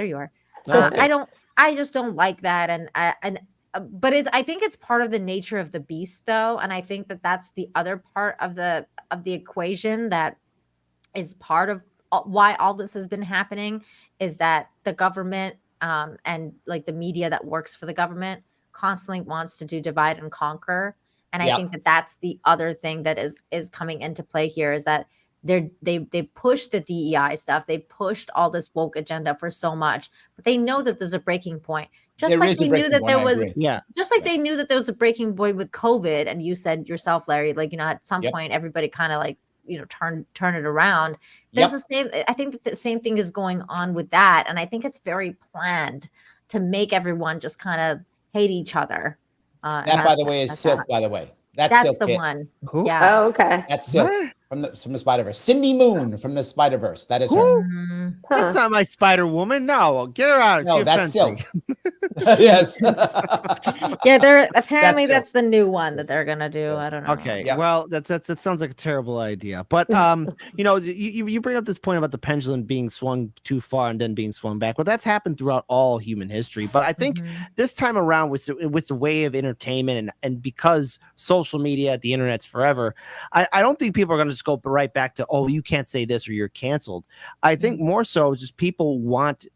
you are. I just don't like that, but I think it's part of the nature of the beast, though, and I think that that's the other part of the equation that is part of why all this has been happening, is that the government and like the media that works for the government constantly wants to do divide and conquer. And I think that that's the other thing that is coming into play here, is that they pushed the DEI stuff. They pushed all this woke agenda for so much, but they know that there's a breaking point. Just like they knew that there was, just like they knew that there was a breaking point with COVID. And you said yourself, Larry, like, at some point, everybody kind of like, turn it around. There's the same, I think that the same thing is going on with that. And I think it's very planned to make everyone just kind of hate each other. That, by the way, is Silk, by the way. That's Silk, the one. Who? Yeah. Oh, okay. That's Silk from the Spider-Verse. Cindy Moon from the Spider-Verse. That is her. That's not my Spider-Woman. No, get her out. No, that's Silk. Yes. Yeah, that's the new one that they're gonna do. I don't know. Okay. Yep. Well, that sounds like a terrible idea. But you bring up this point about the pendulum being swung too far and then being swung back. Well, that's happened throughout all human history. But I think this time around with the way of entertainment and because social media, the internet's forever, I don't think people are gonna just go right back to, oh, you can't say this or you're canceled. I think more so just people want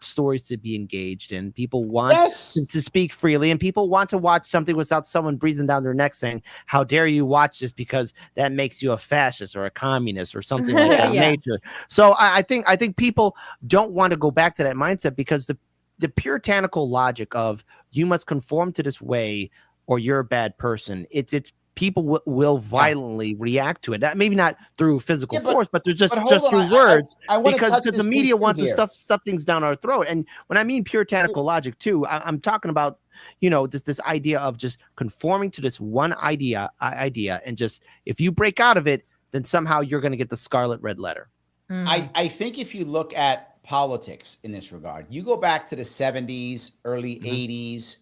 stories to be engaged in. People want to speak freely, and people want to watch something without someone breathing down their neck saying, how dare you watch this because that makes you a fascist or a communist or something like that nature. So I think people don't want to go back to that mindset because the puritanical logic of you must conform to this way or you're a bad person. It's people will violently react to it. Maybe not through physical force, but just through words. Because the media wants to stuff things down our throat. And when I mean puritanical logic too, I'm talking about, this idea of just conforming to this one idea, and just if you break out of it, then somehow you're going to get the scarlet red letter. I think if you look at politics in this regard, you go back to the 70s, early 80s,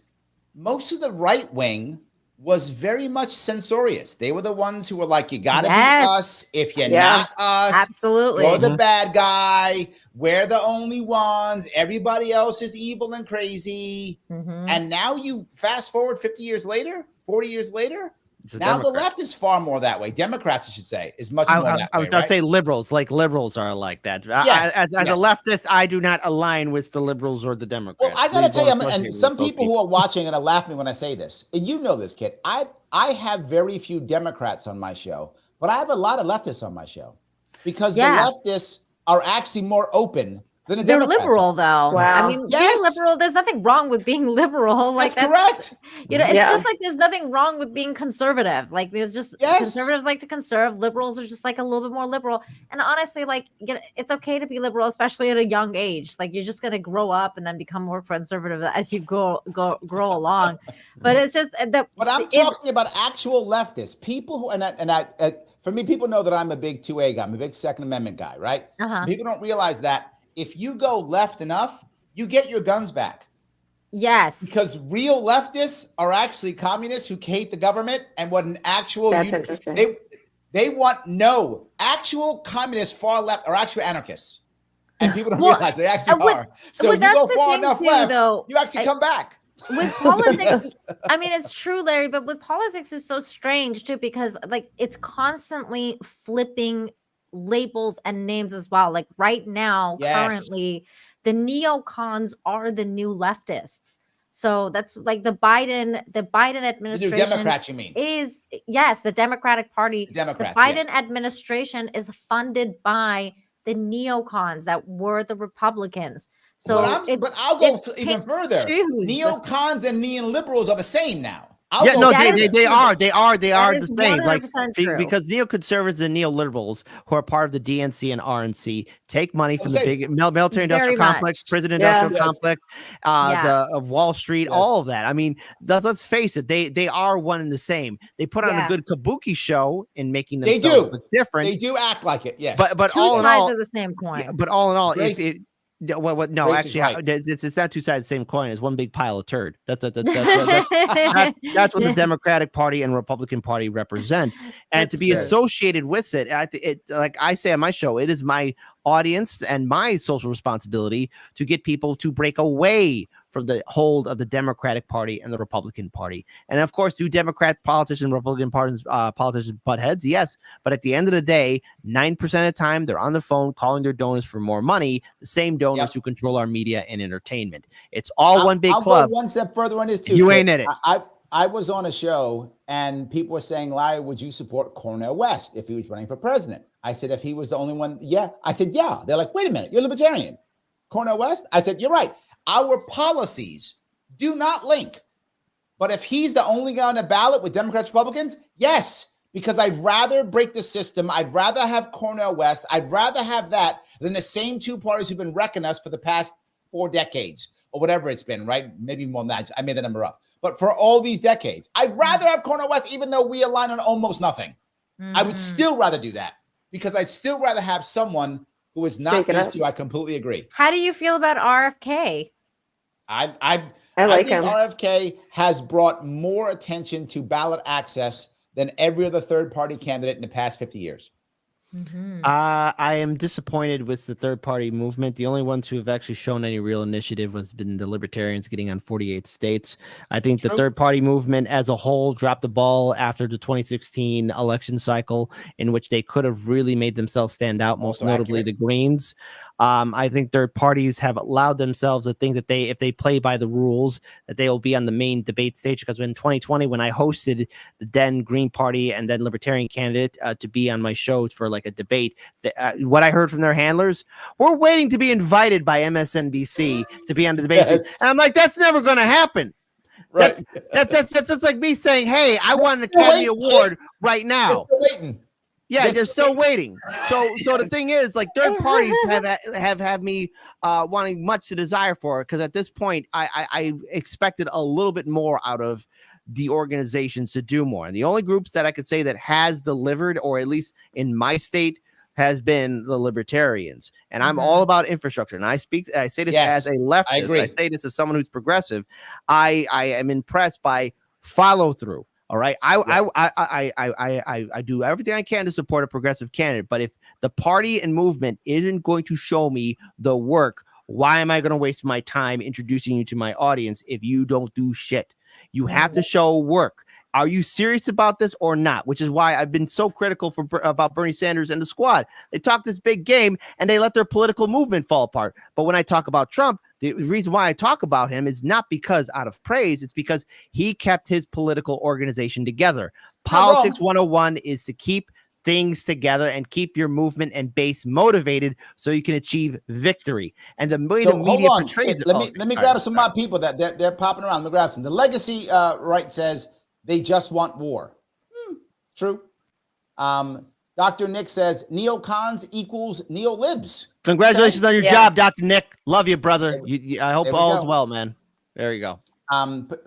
most of the right wing was very much censorious. They were the ones who were like, you got to be us. If you're not us, absolutely, you're the bad guy. We're the only ones. Everybody else is evil and crazy. And now you fast forward 50 years later, 40 years later, Now the left is far more that way. Democrats, I should say, is much more that way. I was going to say liberals, like liberals are like that. Yes, as a leftist, I do not align with the liberals or the Democrats. Well, I got to tell you, and some people who are watching are going to laugh at me when I say this. And you know this, Kit. I have very few Democrats on my show, but I have a lot of leftists on my show because the leftists are actually more open than the Democrats. They're liberal, though. Wow. I mean, being liberal, there's nothing wrong with being liberal. Like that's correct. You know, it's just like there's nothing wrong with being conservative. Like there's just conservatives like to conserve. Liberals are just like a little bit more liberal. And honestly, like it's okay to be liberal, especially at a young age. Like you're just gonna grow up and then become more conservative as you grow along. But it's just that. But I'm talking about actual leftists, people who for me, people know that I'm a big 2A guy. I'm a big Second Amendment guy, right? People don't realize that if you go left enough, you get your guns back. Yes. Because real leftists are actually communists who hate the government and what an actual they want actual communists far left are actually anarchists. And people don't realize they actually are. So if you go far enough left, you actually come back. With politics, I mean, it's true, Larry, but with politics, it's so strange too, because like it's constantly flipping labels and names as well. Like right now, currently, the neocons are the new leftists. So that's like the Biden administration. The new Democrats, you mean? The Democratic Party. The Biden administration is funded by the neocons that were the Republicans. So, but I'll go even further. Neocons and neoliberals are the same now. They are the same. Like because neoconservatives and neoliberals who are part of the DNC and RNC take money from the big military industrial complex, prison industrial complex, the Wall Street, all of that. I mean, let's face it, they are one and the same. They put on a good kabuki show in making themselves look different. They do act like it, yes. But two all sides of the same coin. But all in all, no, actually, it's not two sides of the same coin. It's one big pile of turd. That's what the Democratic Party and Republican Party represent. And to be associated with it, like I say on my show, it is my audience and my social responsibility to get people to break away from the hold of the Democratic Party and the Republican Party. And of course, do Democrat politicians and Republican politicians butt heads? Yes. But at the end of the day, 9% of the time, they're on the phone calling their donors for more money, the same donors who control our media and entertainment. It's all one big club. I'll go one step further on this too. You ain't in it. I was on a show and people were saying, Larry, would you support Cornel West if he was running for president? I said, if he was the only one, I said, yeah. They're like, wait a minute, you're libertarian. Cornel West? I said, you're right. Our policies do not link. But if he's the only guy on the ballot with Democrats, Republicans, yes, because I'd rather break the system. I'd rather have Cornel West. I'd rather have that than the same two parties who've been wrecking us for the past 4 decades or whatever it's been, right? Maybe more than that. I made the number up. But for all these decades, I'd rather have Cornel West, even though we align on almost nothing. I would still rather do that because I'd still rather have someone who is not used to. I completely agree. How do you feel about RFK? I like think him. RFK has brought more attention to ballot access than every other third-party candidate in the past 50 years. I am disappointed with the third-party movement. The only ones who have actually shown any real initiative has been the Libertarians getting on 48 states. I think the third-party movement as a whole dropped the ball after the 2016 election cycle, in which they could have really made themselves stand out, most notably the Greens. I think third parties have allowed themselves to think that if they play by the rules, that they will be on the main debate stage. Because in 2020, when I hosted the then Green Party and then Libertarian candidate to be on my show for like a debate, what I heard from their handlers, we're waiting to be invited by MSNBC to be on the debate stage. And I'm like, that's never going to happen. Right. That's like me saying, hey, I want an Academy Award right now. Still waiting. Yeah, they're still waiting. So the thing is, like, third parties have me wanting much to desire for it, because at this point, I expected a little bit more out of the organizations to do more. And the only groups that I could say that has delivered, or at least in my state, has been the Libertarians. And I'm all about infrastructure. And I say this as a leftist. I say this as someone who's progressive. I am impressed by follow through. All right. I do everything I can to support a progressive candidate. But if the party and movement isn't going to show me the work, why am I going to waste my time introducing you to my audience if you don't do shit? You have to show work. Are you serious about this or not? Which is why I've been so critical about Bernie Sanders and the squad. They talk this big game and they let their political movement fall apart. But when I talk about Trump, the reason why I talk about him is not because out of praise. It's because he kept his political organization together. Politics 101 is to keep things together and keep your movement and base motivated so you can achieve victory. And the way the media portrays it. Let me grab some of my people that they're popping around. Let me grab some. The Legacy right says they just want war. True. Dr. Nick says neocons equals neolibs. Congratulations on your job, Dr. Nick. Love you, brother. I hope all is well, man. There you go.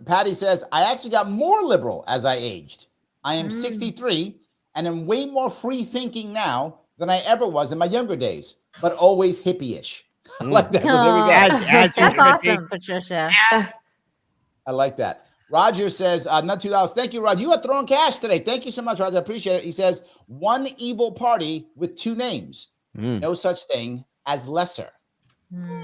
Patty says, I actually got more liberal as I aged. I am 63 and am way more free thinking now than I ever was in my younger days, but always hippie-ish. Like that. So there we go. That's awesome, Patricia. Yeah. I like that. Roger says, not $2. Thank you, Roger. You are throwing cash today. Thank you so much, Roger. I appreciate it. He says, one evil party with two names. No such thing as lesser.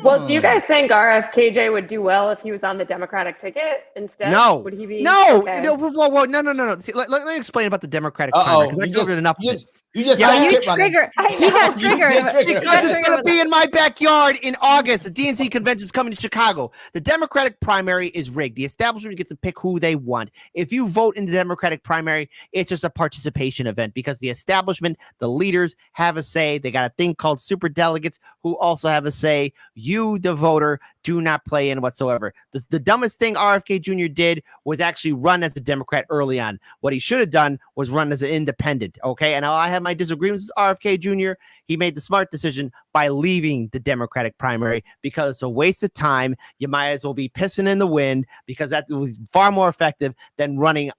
Well, do you guys think RFKJ would do well if he was on the Democratic ticket instead? No. Would he be? No. Okay. No. See, let me explain about the Democratic primary, because I covered enough of it. You triggered. He got triggered. Because it's going to be in my backyard in August. The DNC convention's coming to Chicago. The Democratic primary is rigged. The establishment gets to pick who they want. If you vote in the Democratic primary, it's just a participation event because the establishment, the leaders have a say. They got a thing called super delegates who also have a say. You, the voter, do not play in whatsoever. The dumbest thing RFK Jr. did was actually run as a Democrat early on. What he should have done was run as an independent, okay? And I have my disagreements with RFK Jr. He made the smart decision by leaving the Democratic primary because it's a waste of time. You might as well be pissing in the wind because that was far more effective than running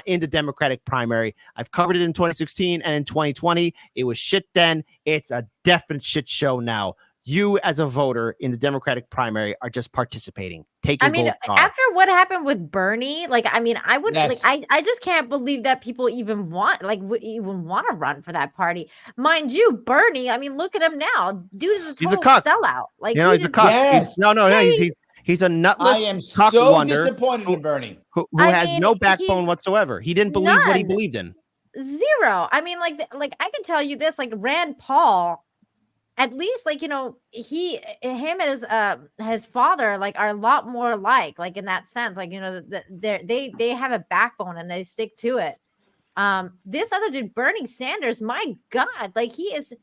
in the Democratic primary. I've covered it in 2016 and in 2020. It was shit then. It's a definite shit show now. You as a voter in the Democratic primary are just participating. Take your vote card. After what happened with Bernie, I would I just can't believe that people even want to run for that party. Mind you, Bernie, look at him now. Dude is a total sellout. He's a cuck. Yes. He's a nutless. I am so disappointed in Bernie, who has no backbone whatsoever. He didn't believe what he believed in. Zero. I can tell you this, Rand Paul, at least him and his father are a lot more alike, in that sense, they have a backbone and they stick to it. This other dude, Bernie Sanders, my God, he is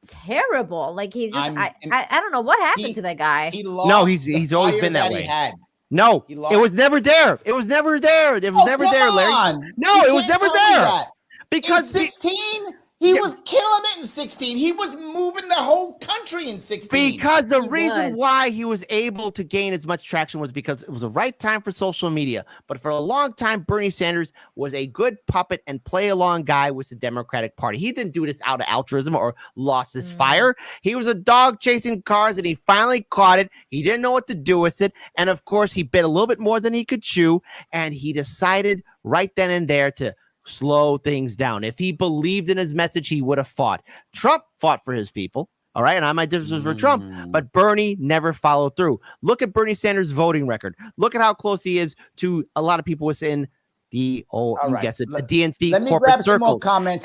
terrible. He just I don't know what happened to that guy. He's always been that way. No, it was never there. It was never there. It was never there, Larry. No, it was never there. Because 16. He was killing it in 16. He was moving the whole country in 16. Because the reason why he was able to gain as much traction was because it was the right time for social media. But for a long time, Bernie Sanders was a good puppet and play along guy with the Democratic Party. He didn't do this out of altruism or lost his fire. He was a dog chasing cars and he finally caught it. He didn't know what to do with it. And of course, he bit a little bit more than he could chew. And he decided right then and there to slow things down. If he believed in his message, he would have fought. Trump fought for his people. All right. And I might differ for Trump, but Bernie never followed through. Look at Bernie Sanders' voting record. Look at how close he is to a lot of people within the the DNC. Let me grab some more comments.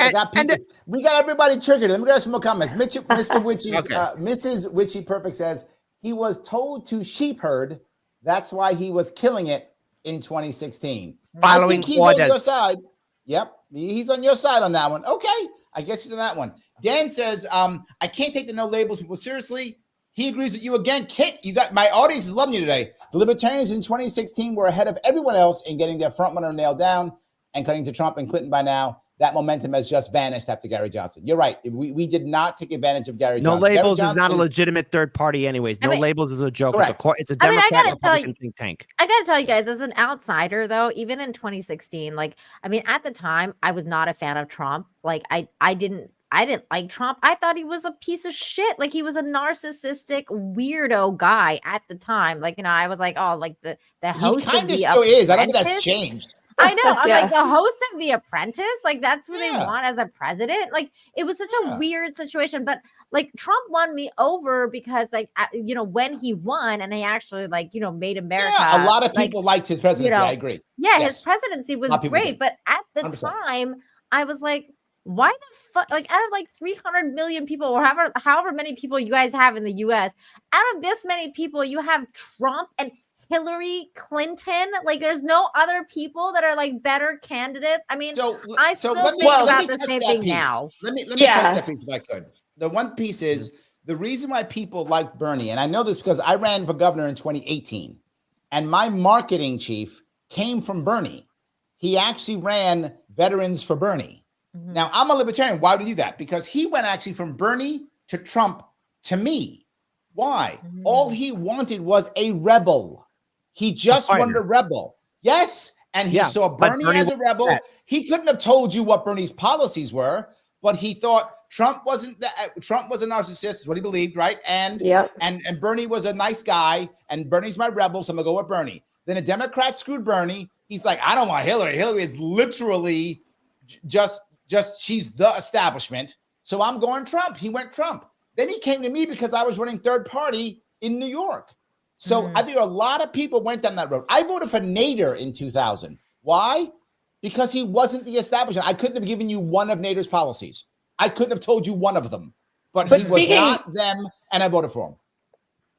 We got everybody triggered. Let me grab some more comments. Mr. Witchy's, Mrs. Witchy Perfect says he was told to sheep herd. That's why he was killing it in 2016. I think he's on your side. Yep, he's on your side on that one. Okay, I guess he's on that one. Dan says, I can't take the no labels people seriously. He agrees with you again. Kit, my audience is loving you today. The Libertarians in 2016 were ahead of everyone else in getting their frontrunner nailed down and cutting to Trump and Clinton by now. That momentum has just vanished after Gary Johnson. You're right. We did not take advantage of Gary Johnson. No labels is not a legitimate third party anyways. No labels is a joke. It's a Democrat Republican think tank. I got to tell you guys, as an outsider, though, even in 2016, at the time, I was not a fan of Trump. I didn't like Trump. I thought he was a piece of shit. He was a narcissistic weirdo guy at the time. I was the host. He kind of still is. I don't think that's changed. I know. I'm Yeah. like the host of The Apprentice. Like that's who they want as a president. Like it was such a weird situation. But like Trump won me over because like when he won and he actually like made America. Yeah, a lot of people liked his presidency. I agree. Yeah, his presidency was great. But at the 100%. time, I was like, why the fuck? Like out of like 300 million people, or however many people you guys have in the U.S., out of this many people, you have Trump and Hillary Clinton. Like there's no other people that are like better candidates. I mean, I still think about the same thing now. Let me touch that piece if I could. The one piece is the reason why people like Bernie, and I know this because I ran for governor in 2018, and my marketing chief came from Bernie. He actually ran Veterans for Bernie. Mm-hmm. Now, I'm a libertarian. Why would he do that? Because he went actually from Bernie to Trump to me. Why? Mm-hmm. All he wanted was a rebel. He just wanted a rebel. Yes, and he saw Bernie as a rebel. He couldn't have told you what Bernie's policies were, but he thought Trump wasn't Trump was a narcissist, is what he believed, right? And Bernie was a nice guy, and Bernie's my rebel, so I'm gonna go with Bernie. Then a Democrat screwed Bernie. He's like, I don't want Hillary. Hillary is literally just she's the establishment. So I'm going Trump. He went Trump. Then he came to me because I was running third party in New York. So I think a lot of people went down that road. I voted for Nader in 2000. Why? Because he wasn't the establishment. I couldn't have given you one of Nader's policies. I couldn't have told you one of them. But he was not them, and I voted for him.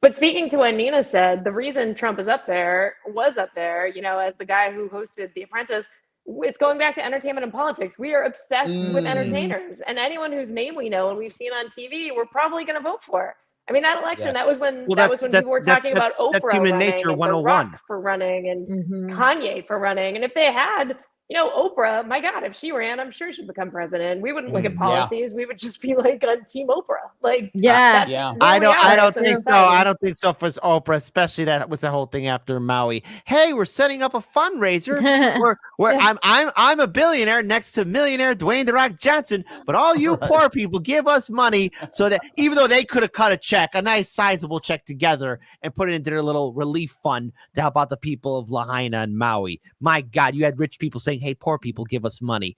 But speaking to what Nina said, the reason Trump was up there, as the guy who hosted The Apprentice, it's going back to entertainment and politics. We are obsessed with entertainers, and anyone whose name we know and we've seen on TV, we're probably going to vote for. I mean, that election, that was when people were talking about Oprah human running nature and 101. The Rock for running and Kanye for running. And if they had, Oprah, my God, if she ran, I'm sure she'd become president. We wouldn't look at policies. We would just be like on Team Oprah. Like, I don't think so. I don't think so for Oprah, especially that was the whole thing after Maui. Hey, we're setting up a fundraiser. I'm a billionaire next to millionaire Dwayne "The Rock" Johnson, but all you poor people give us money so that even though they could have cut a nice sizable check together and put it into their little relief fund to help out the people of Lahaina and Maui. My God, you had rich people saying, hey, poor people, give us money.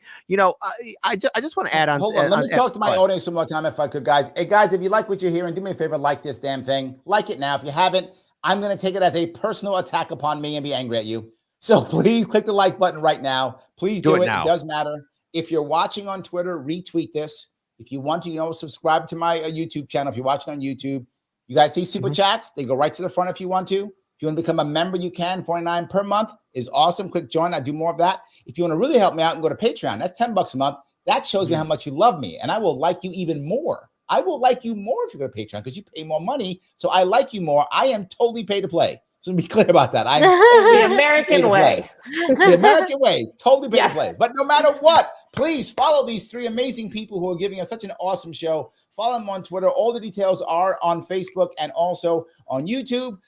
I just want to add on. Hold on. Let me talk to my audience one more time if I could, guys. Hey, guys, if you like what you're hearing, do me a favor, like this damn thing. Like it now. If you haven't, I'm going to take it as a personal attack upon me and be angry at you. So please click the like button right now. Please do it. It does matter. If you're watching on Twitter, retweet this. If you want to, subscribe to my YouTube channel. If you're watching on YouTube, you guys see super chats. They go right to the front if you want to. If you want to become a member, you can. $49 per month is awesome. Click join. I do more of that. If you want to really help me out and go to Patreon, that's $10 a month. That shows me how much you love me, and I will like you even more. I will like you more if you go to Patreon because you pay more money. So I like you more. I am totally pay to play. So be clear about that. I'm totally the American way. The American way. Totally pay to play. But no matter what, please follow these three amazing people who are giving us such an awesome show. Follow them on Twitter. All the details are on Facebook and also on YouTube.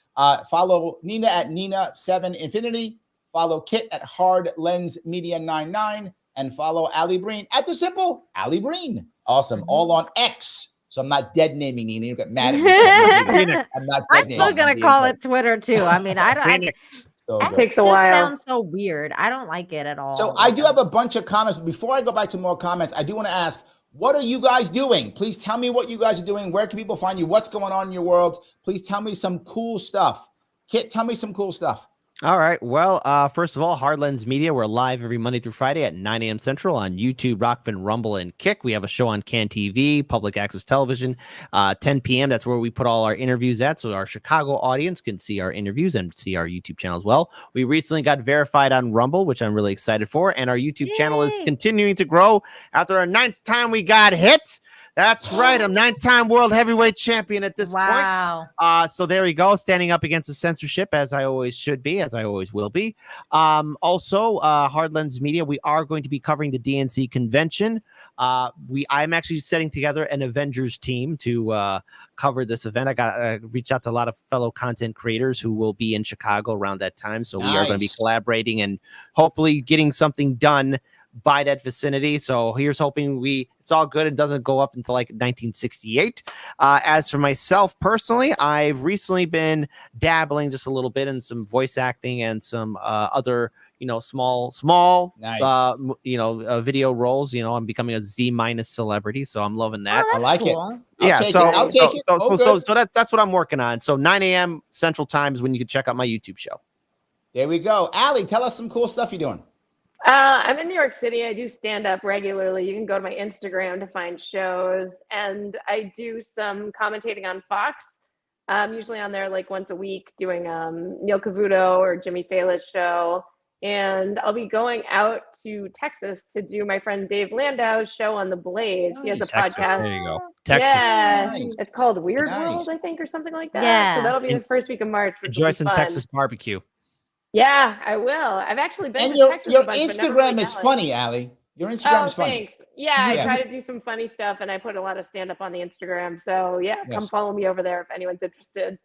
Follow Nina at Nina7Infinity. Follow Kit at Hard Lens Media 99. And follow Alli Breen at the simple Alli Breen. Awesome. All on X. So I'm not dead naming Nina. You get mad at me. I'm not dead naming. I'm still going to call it Twitter too. I mean, it takes a while. Sounds so weird. I don't like it at all. So I do have a bunch of comments. But before I go back to more comments, I do want to ask, what are you guys doing? Please tell me what you guys are doing. Where can people find you? What's going on in your world? Please tell me some cool stuff. Kit, tell me some cool stuff. All right. Well, first of all, Hard Lens Media. We're live every Monday through Friday at 9 a.m. Central on YouTube, Rockfin, Rumble, and Kick. We have a show on Can TV, public access television, 10 p.m. That's where we put all our interviews at. So our Chicago audience can see our interviews and see our YouTube channel as well. We recently got verified on Rumble, which I'm really excited for. And our YouTube channel is continuing to grow. After our 9th time we got hit. That's right. I'm 9-time world heavyweight champion at this point. So there we go. Standing up against the censorship, as I always should be, as I always will be. Also, Hard Lens Media, we are going to be covering the DNC convention. I'm actually setting together an Avengers team to cover this event. I got reached out to a lot of fellow content creators who will be in Chicago around that time. So we are going to be collaborating and hopefully getting something done by that vicinity. So here's hoping it's all good. It doesn't go up until like 1968. As for myself personally, I've recently been dabbling just a little bit in some voice acting and some other, small, Nice. video roles. I'm becoming a Z- celebrity, so I'm loving that. Oh, I like cool. it. I'll take it. So that's what I'm working on. So 9 a.m. Central Time is when you can check out my YouTube show. There we go. Alli, tell us some cool stuff you're doing. I'm in New York City. I do stand up regularly. You can go to my Instagram to find shows, and I do some commentating on Fox. I'm usually on there like once a week doing Neil Cavuto or Jimmy Fallon's show. And I'll be going out to Texas to do my friend Dave Landau's show on The Blaze. He has a Texas, podcast. there you go. Texas. Yeah, Nice. it's called Weird Nice. World, I think, or something like that. Yeah. So that'll be the first week of March. Enjoy some Texas barbecue. Yeah, I will. I've actually been And to your Texas a bunch, but never Instagram really is Dallas. funny, Alli. Your Instagram is funny. Thanks. Yeah, Yes. I try to do some funny stuff, and I put a lot of stand up on the Instagram. So yeah, come follow me over there if anyone's interested.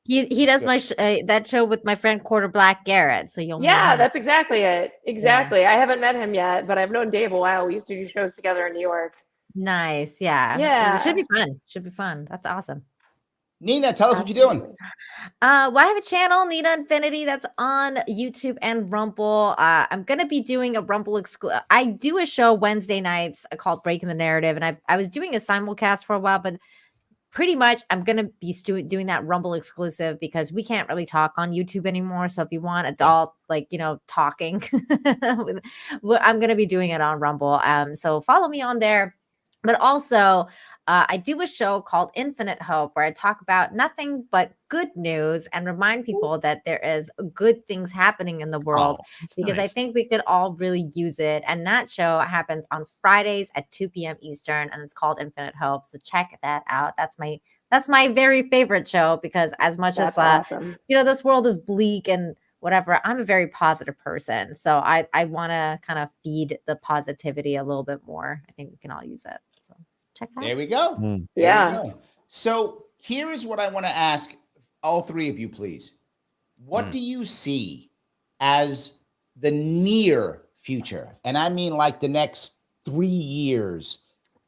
He does my that show with my friend Quarter Black Garrett, so you'll meet him. That's exactly it. Exactly. Yeah. I haven't met him yet, but I've known Dave a while. We used to do shows together in New York. Nice. Yeah. It should be fun. Should be fun. That's awesome. Nina, tell us what you're doing. Well, I have a channel, Nina Infinity, that's on YouTube and Rumble. I'm gonna be doing a Rumble exclusive. I do a show Wednesday nights called Breaking the Narrative, and I was doing a simulcast for a while, but pretty much I'm gonna be doing that Rumble exclusive because we can't really talk on YouTube anymore. So if you want adult, talking, I'm gonna be doing it on Rumble. So follow me on there. But also, I do a show called Infinite Hope where I talk about nothing but good news and remind people that there is good things happening in the world because I think we could all really use it. And that show happens on Fridays at 2 p.m. Eastern, and it's called Infinite Hope. So check that out. That's my very favorite show because as much as awesome. This world is bleak and whatever, I'm a very positive person. So I want to kind of feed the positivity a little bit more. I think we can all use it. Check it out. There we go. There we go. So here is what I want to ask all three of you, please. What do you see as the near future? And I mean like the next 3 years.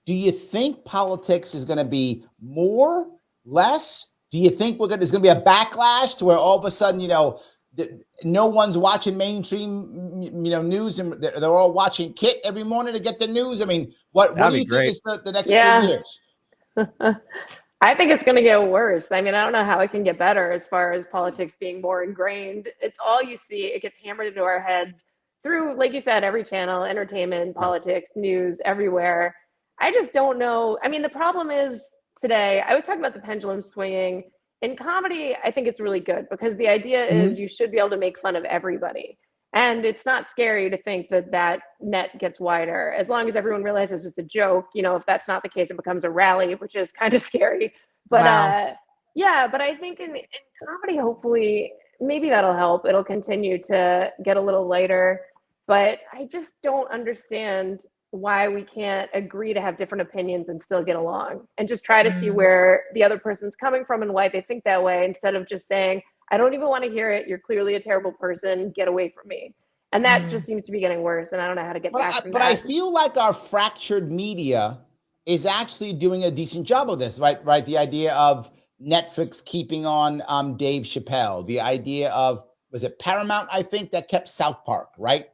Do you think politics is going to be more, less? Do you think there's going to be a backlash to where all of a sudden, no one's watching mainstream, news, and they're all watching Kit every morning to get the news? I mean, what do you think is the next 3 years? I think it's going to get worse. I mean, I don't know how it can get better as far as politics being more ingrained. It's all you see. It gets hammered into our heads through, like you said, every channel, entertainment, politics, news, everywhere. I just don't know. I mean, the problem is today, I was talking about the pendulum swinging. In comedy, I think it's really good because the idea is you should be able to make fun of everybody. And it's not scary to think that net gets wider as long as everyone realizes it's a joke. If that's not the case, it becomes a rally, which is kind of scary. But but I think in comedy, hopefully, maybe that'll help. It'll continue to get a little lighter. But I just don't understand why we can't agree to have different opinions and still get along and just try to see where the other person's coming from and why they think that way instead of just saying, I don't even want to hear it. You're clearly a terrible person. Get away from me. And that just seems to be getting worse. And I don't know how to get back from that. But I feel like our fractured media is actually doing a decent job of this, right? Right. The idea of Netflix keeping on Dave Chappelle, the idea of, was it Paramount, I think, that kept South Park, right?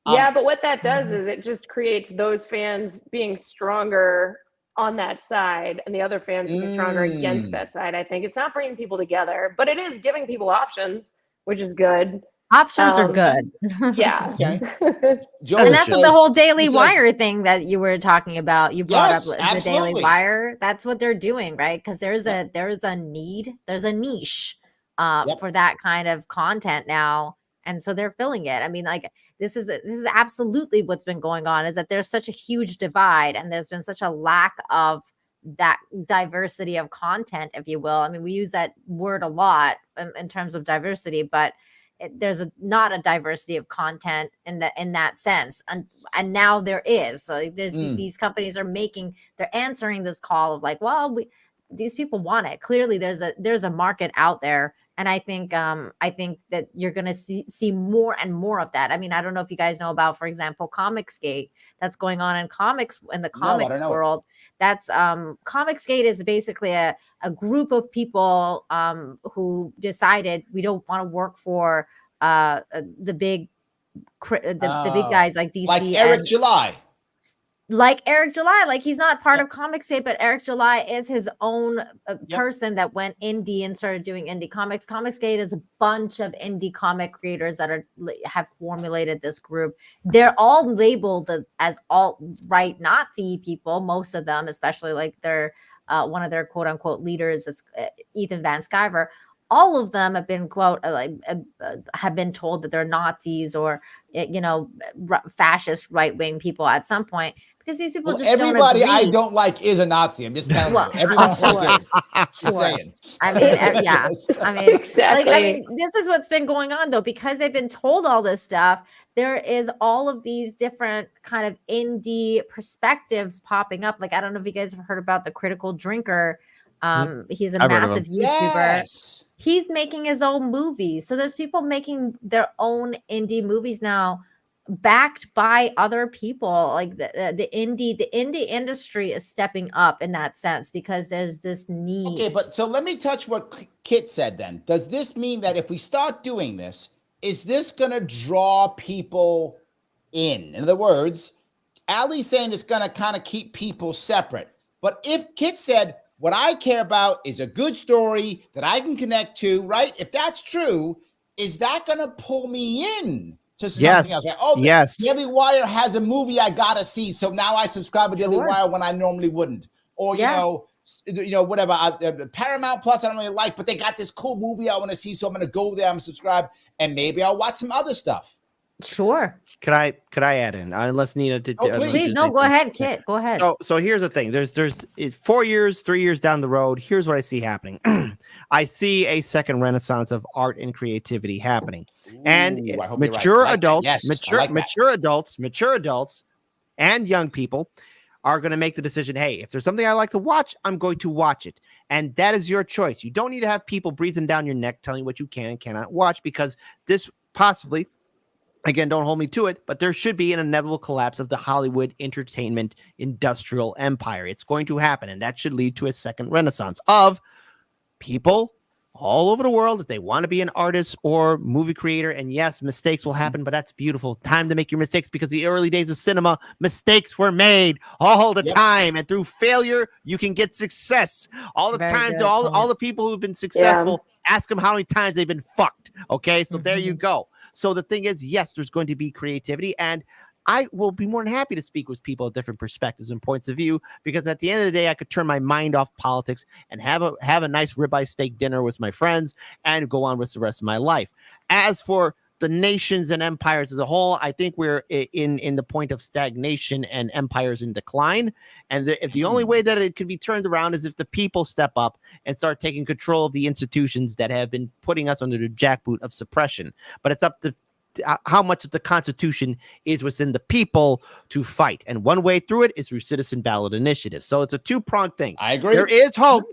Yeah, but what that does is it just creates those fans being stronger on that side and the other fans being stronger against that side. I think it's not bringing people together, but it is giving people options, which is good. Options are good. Yeah. Okay. And that's what the whole Daily Wire thing that you were talking about. You brought up the Daily Wire. That's what they're doing, right? Because there's a need, there's a niche for that kind of content now. And so they're filling it. I mean, like this is absolutely what's been going on, is that there's such a huge divide and there's been such a lack of that diversity of content, if you will. I mean, we use that word a lot in terms of diversity, but there's not a diversity of content in that sense. And now there is. So there's these companies they're answering this call of like, well, these people want it. Clearly there's a market out there And I think that you're going to see more and more of that. I mean, I don't know if you guys know about, for example, Comicsgate that's going on in the comics world. That's Comicsgate is basically a group of people who decided we don't want to work for the big guys like DC, like Eric July. Like Eric July, like he's not part of Comicsgate, but Eric July is his own person that went indie and started doing indie comics. Comicsgate is a bunch of indie comic creators that have formulated this group. They're all labeled as alt-right Nazi people, most of them, especially like they're one of their quote unquote leaders, that's Ethan Van Sciver. All of them have been have been told that they're Nazis or fascist right-wing people at some point, because these people just everybody don't agree. I don't like is a Nazi. I'm just telling you. Everyone is. Just saying. I mean, yeah. I mean, Exactly. this is what's been going on though, because they've been told all this stuff. There is all of these different kind of indie perspectives popping up. Like, I don't know if you guys have heard about the Critical Drinker. He's a massive YouTuber. Yes. He's making his own movies. So there's people making their own indie movies now, backed by other people. Like the indie industry is stepping up in that sense, because there's this need. Okay, but so let me touch what Kit said then. Does this mean that if we start doing this, is this going to draw people in? In other words, Alli's saying it's going to kind of keep people separate. But if Kit said, what I care about is a good story that I can connect to, right? If that's true, is that going to pull me in to something else? Like, oh, Daily Wire has a movie I got to see, so now I subscribe to Daily Wire when I normally wouldn't. Or, you know, whatever, Paramount Plus I don't really like, but they got this cool movie I want to see, so I'm going to go there and subscribe, and maybe I'll watch some other stuff. Sure. Could I add in? Unless Nina did. Please, no, go ahead, Kit. Go ahead. So here's the thing. There's 4 years, 3 years down the road. Here's what I see happening. I see a second renaissance of art and creativity happening, and mature adults, mature adults, and young people are going to make the decision. Hey, if there's something I like to watch, I'm going to watch it, and that is your choice. You don't need to have people breathing down your neck telling you what you can and cannot watch, because this possibly. Again, don't hold me to it, but there should be an inevitable collapse of the Hollywood entertainment industrial empire. It's going to happen, and that should lead to a second renaissance of people all over the world if they want to be an artist or movie creator. And yes, mistakes will happen, but that's beautiful. Time to make your mistakes, because the early days of cinema, mistakes were made all the time, and through failure, you can get success. All the times, all the people who've been successful, ask them how many times they've been fucked. Okay, so there you go. So the thing is, yes, there's going to be creativity, and I will be more than happy to speak with people with different perspectives and points of view, because at the end of the day, I could turn my mind off politics and have a nice ribeye steak dinner with my friends and go on with the rest of my life. As for the nations and empires as a whole, I think we're in the point of stagnation and empires in decline. And if the only way that it could be turned around is if the people step up and start taking control of the institutions that have been putting us under the jackboot of suppression. But it's up to how much of the Constitution is within the people to fight. And one way through it is through citizen ballot initiatives. So it's a two-pronged thing. I agree. There is hope,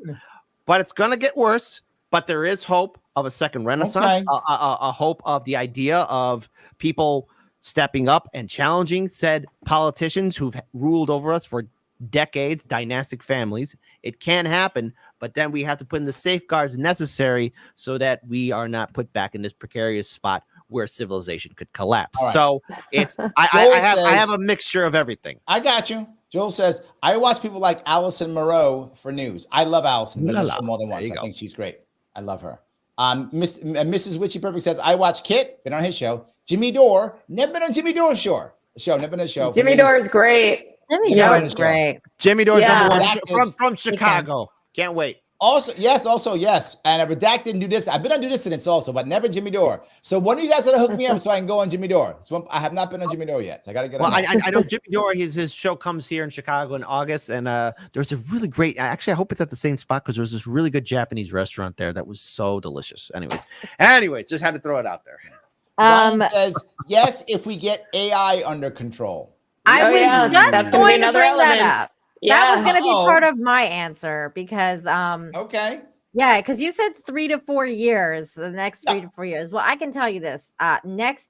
but it's going to get worse. But there is hope of a second renaissance, a hope of the idea of people stepping up and challenging said politicians who've ruled over us for decades, dynastic families. It can happen, but then we have to put in the safeguards necessary so that we are not put back in this precarious spot where civilization could collapse. Right. So it's I have a mixture of everything. I got you. Joel says, I watch people like Allison Moreau for news. I love Allison, but more than once. I think she's great. I love her. Mrs. Witchy Perfect says, I watch Kit, been on his show. Jimmy Dore, never been on Jimmy Dore's show. Never been on a show. Jimmy Dore is great. Jimmy Dore is great. Jimmy Dore's number one from Chicago. Can't wait. Also, yes. And Redact didn't do this. I've been on Do Dissidents also, but never Jimmy Dore. So one of you guys gotta hook me up so I can go on Jimmy Dore. I have not been on Jimmy Dore yet. So I gotta get on. Well, I know Jimmy Dore, his show comes here in Chicago in August, and there's a really great, actually I hope it's at the same spot, because there's this really good Japanese restaurant there that was so delicious. Anyways, just had to throw it out there. Ryan says, yes, if we get AI under control. I was just going to bring that up. Yeah. That was going to be part of my answer, because okay. Yeah, because you said 3 to 4 years, the next 3 to 4 years. Well, I can tell you this.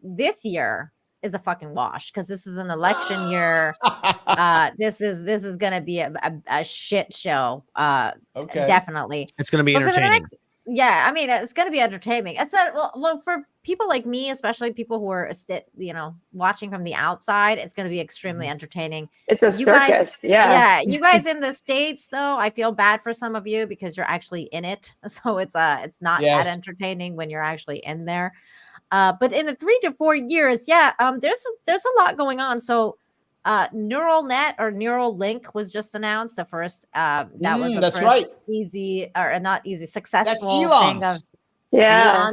This year is a fucking wash because this is an election year. This is gonna be a shit show. Okay. Definitely. It's gonna be But for the entertaining. next, yeah, I mean, it's gonna be entertaining. Especially well, for people like me, especially people who are watching from the outside, it's gonna be extremely entertaining. It's a You circus. guys, Yeah. you guys in the States, though, I feel bad for some of you because you're actually in it. So it's not that entertaining when you're actually in there. But in the 3 to 4 years, there's a lot going on. So neural net or neural link was just announced. The first that was the that's first right. easy or not easy successful That's thing Elon's. of Yeah.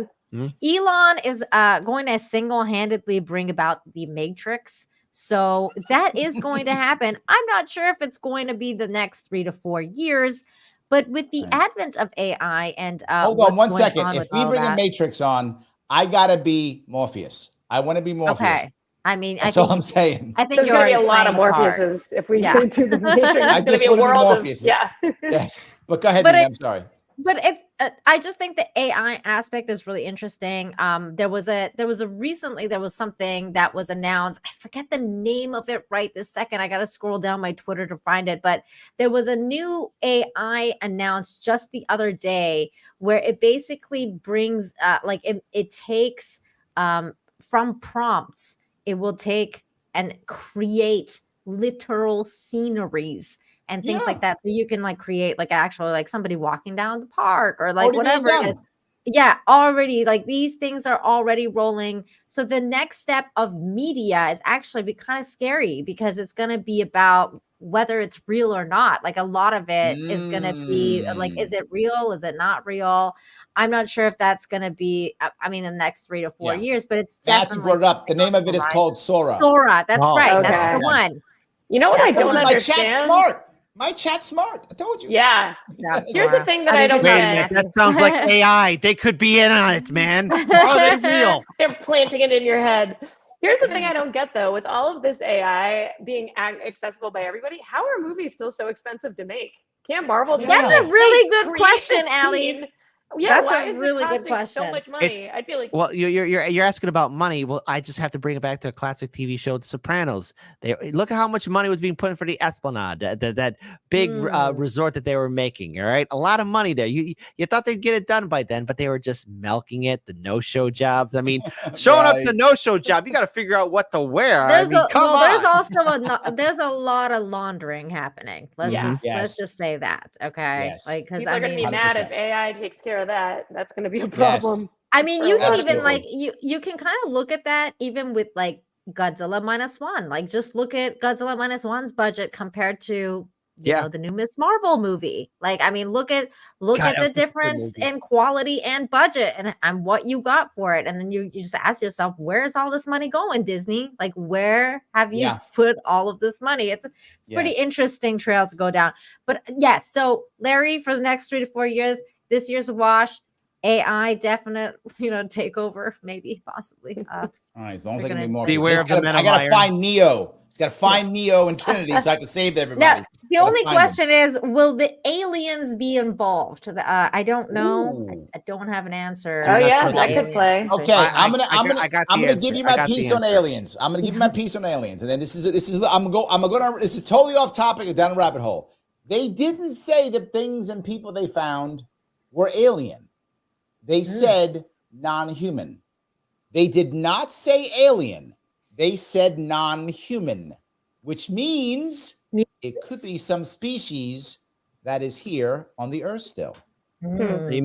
Elon is going to single-handedly bring about the Matrix. So that is going to happen. I'm not sure if it's going to be the next 3 to 4 years, but with the advent of AI and hold on one second. On if we bring a Matrix on, I gotta be Morpheus. I want to be Morpheus. Okay. I mean, that's all I'm saying. I think there's going to be a lot of Morpheuses if we do the Matrix. I just want to be Morpheus. Yes, but go ahead, Nina, I'm sorry. But it's I just think the AI aspect is really interesting. There was something that was announced. I forget the name of it right this second. I got to scroll down my Twitter to find it, but there was a new AI announced just the other day where it basically brings it takes from prompts, it will take and create literal sceneries and things like that. So you can create actually somebody walking down the park or whatever it is. Yeah, already these things are already rolling. So the next step of media is actually be kind of scary because it's going to be about whether it's real or not. A lot of it is going to be is it real? Is it not real? I'm not sure if that's going to be, in the next 3 to 4 years, but it's definitely brought it up. The name of it is called Sora. Sora, that's right. Okay. That's the one. You know what I don't understand? My chat's smart. I told you. Yeah. Here's the thing that I don't get. That sounds like AI. They could be in on it, man. Are they real? They're planting it in your head. Here's the thing I don't get, though. With all of this AI being accessible by everybody, how are movies still so expensive to make? Can't Marvel do that? That's a really good question, Alli. Yeah, that's a really good question. So much money. I feel like. Well, you're asking about money. Well, I just have to bring it back to a classic TV show, The Sopranos. Look at how much money was being put in for the Esplanade, that big resort that they were making. All right, a lot of money there. You thought they'd get it done by then, but they were just milking it. The no-show jobs. I mean, showing up to a no-show job, you got to figure out what to wear. There's there's a lot of laundering happening. Let's just say that, okay? Yes. Because people are gonna be 100%. mad if AI takes care of that. That's going to be a problem. I mean, you can Absolutely. even you can kind of look at that even with Godzilla -1. Just look at Godzilla -1's budget compared to you know the new Miss Marvel movie. Look at the difference in quality and budget and what you got for it, and then you just ask yourself, where's all this money going, Disney? Where have you put all of this money? It's pretty interesting trail to go down. But yes, so Larry, for the next 3 to 4 years, this year's a wash. AI definite, takeover, maybe, possibly. All right, as long as I can be more. Beware of the men of I gotta iron. find Neo. It's gotta find Neo and Trinity so I can save everybody. Now, the only question is, will the aliens be involved? I don't know. I don't have an answer. Oh yeah, that could play. Okay, I'm gonna give you my piece on aliens. I'm gonna give you my piece on aliens, and then this is this is totally off topic, down a rabbit hole. They didn't say the things and people they found were alien. They said non-human. They did not say alien. They said non-human, which means it could be some species that is here on the Earth still. You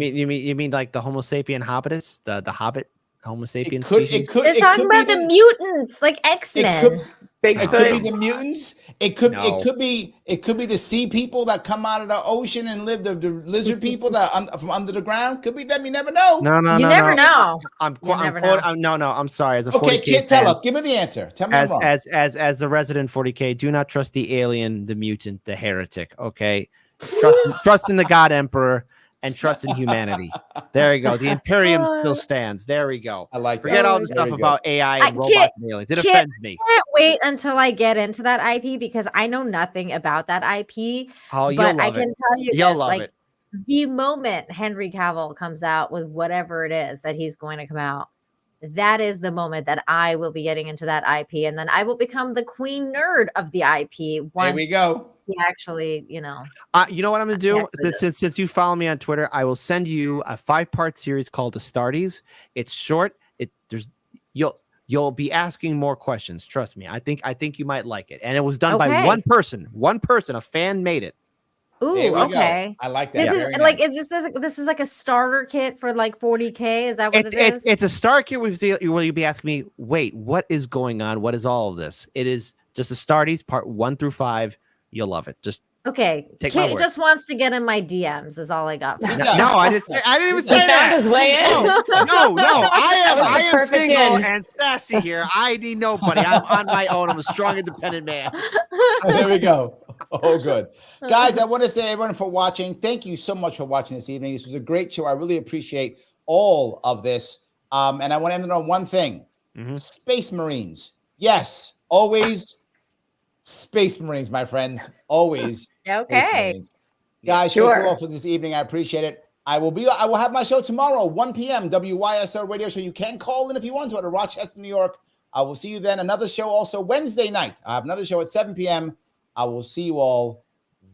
mean like the Homo sapien habitus, the Hobbit Homo sapien species? They're talking about the mutants, like X-Men. It could be the mutants. It could be the sea people that come out of the ocean and live, the lizard people that from under the ground. Could be them. You never know. You never know. I'm sorry. As a 40K Kid, tell us. Give me the answer. Tell me I'm wrong. As the resident 40K, do not trust the alien, the mutant, the heretic. Okay, trust in the God Emperor. And trust in humanity. There you go. The Imperium still stands. There we go. I like that. Forget all the stuff about AI and robots and aliens. It offends me. I can't wait until I get into that IP because I know nothing about that IP. Oh, but I can tell you you'll love it. the moment Henry Cavill comes out with whatever it is that he's going to come out, that is the moment that I will be getting into that IP, and then I will become the queen nerd of the IP once There we go. he actually, you know what I'm gonna do? Since you follow me on Twitter, I will send you a 5-part series called Astartes. It's short. You'll be asking more questions. Trust me. I think you might like it. And it was done by one person. One person, a fan made it. Ooh, okay. Go. I like that. This is like, is this is like a starter kit for like 40K? Is that what it is? It's a starter kit where you'll be asking me, wait, what is going on? What is all of this? It is just Astartes part 1 through 5. You'll love it. Just okay. Kit just wants to get in my DMs. Is all I got. No, I didn't even say that. His way in. No. I am single and sassy here. I need nobody. I'm on my own. I'm a strong, independent man. There we go. Oh, good. Guys, I want to say everyone for watching. Thank you so much for watching this evening. This was a great show. I really appreciate all of this. And I want to end it on one thing. Space Marines. Yes, always Space Marines, my friends. Always. Okay. Guys, thank you all for this evening. I appreciate it. I will have my show tomorrow, 1 p.m. WYSL radio show. You can call in if you want to, out of Rochester, New York. I will see you then. Another show also Wednesday night. I have another show at 7 p.m. I will see you all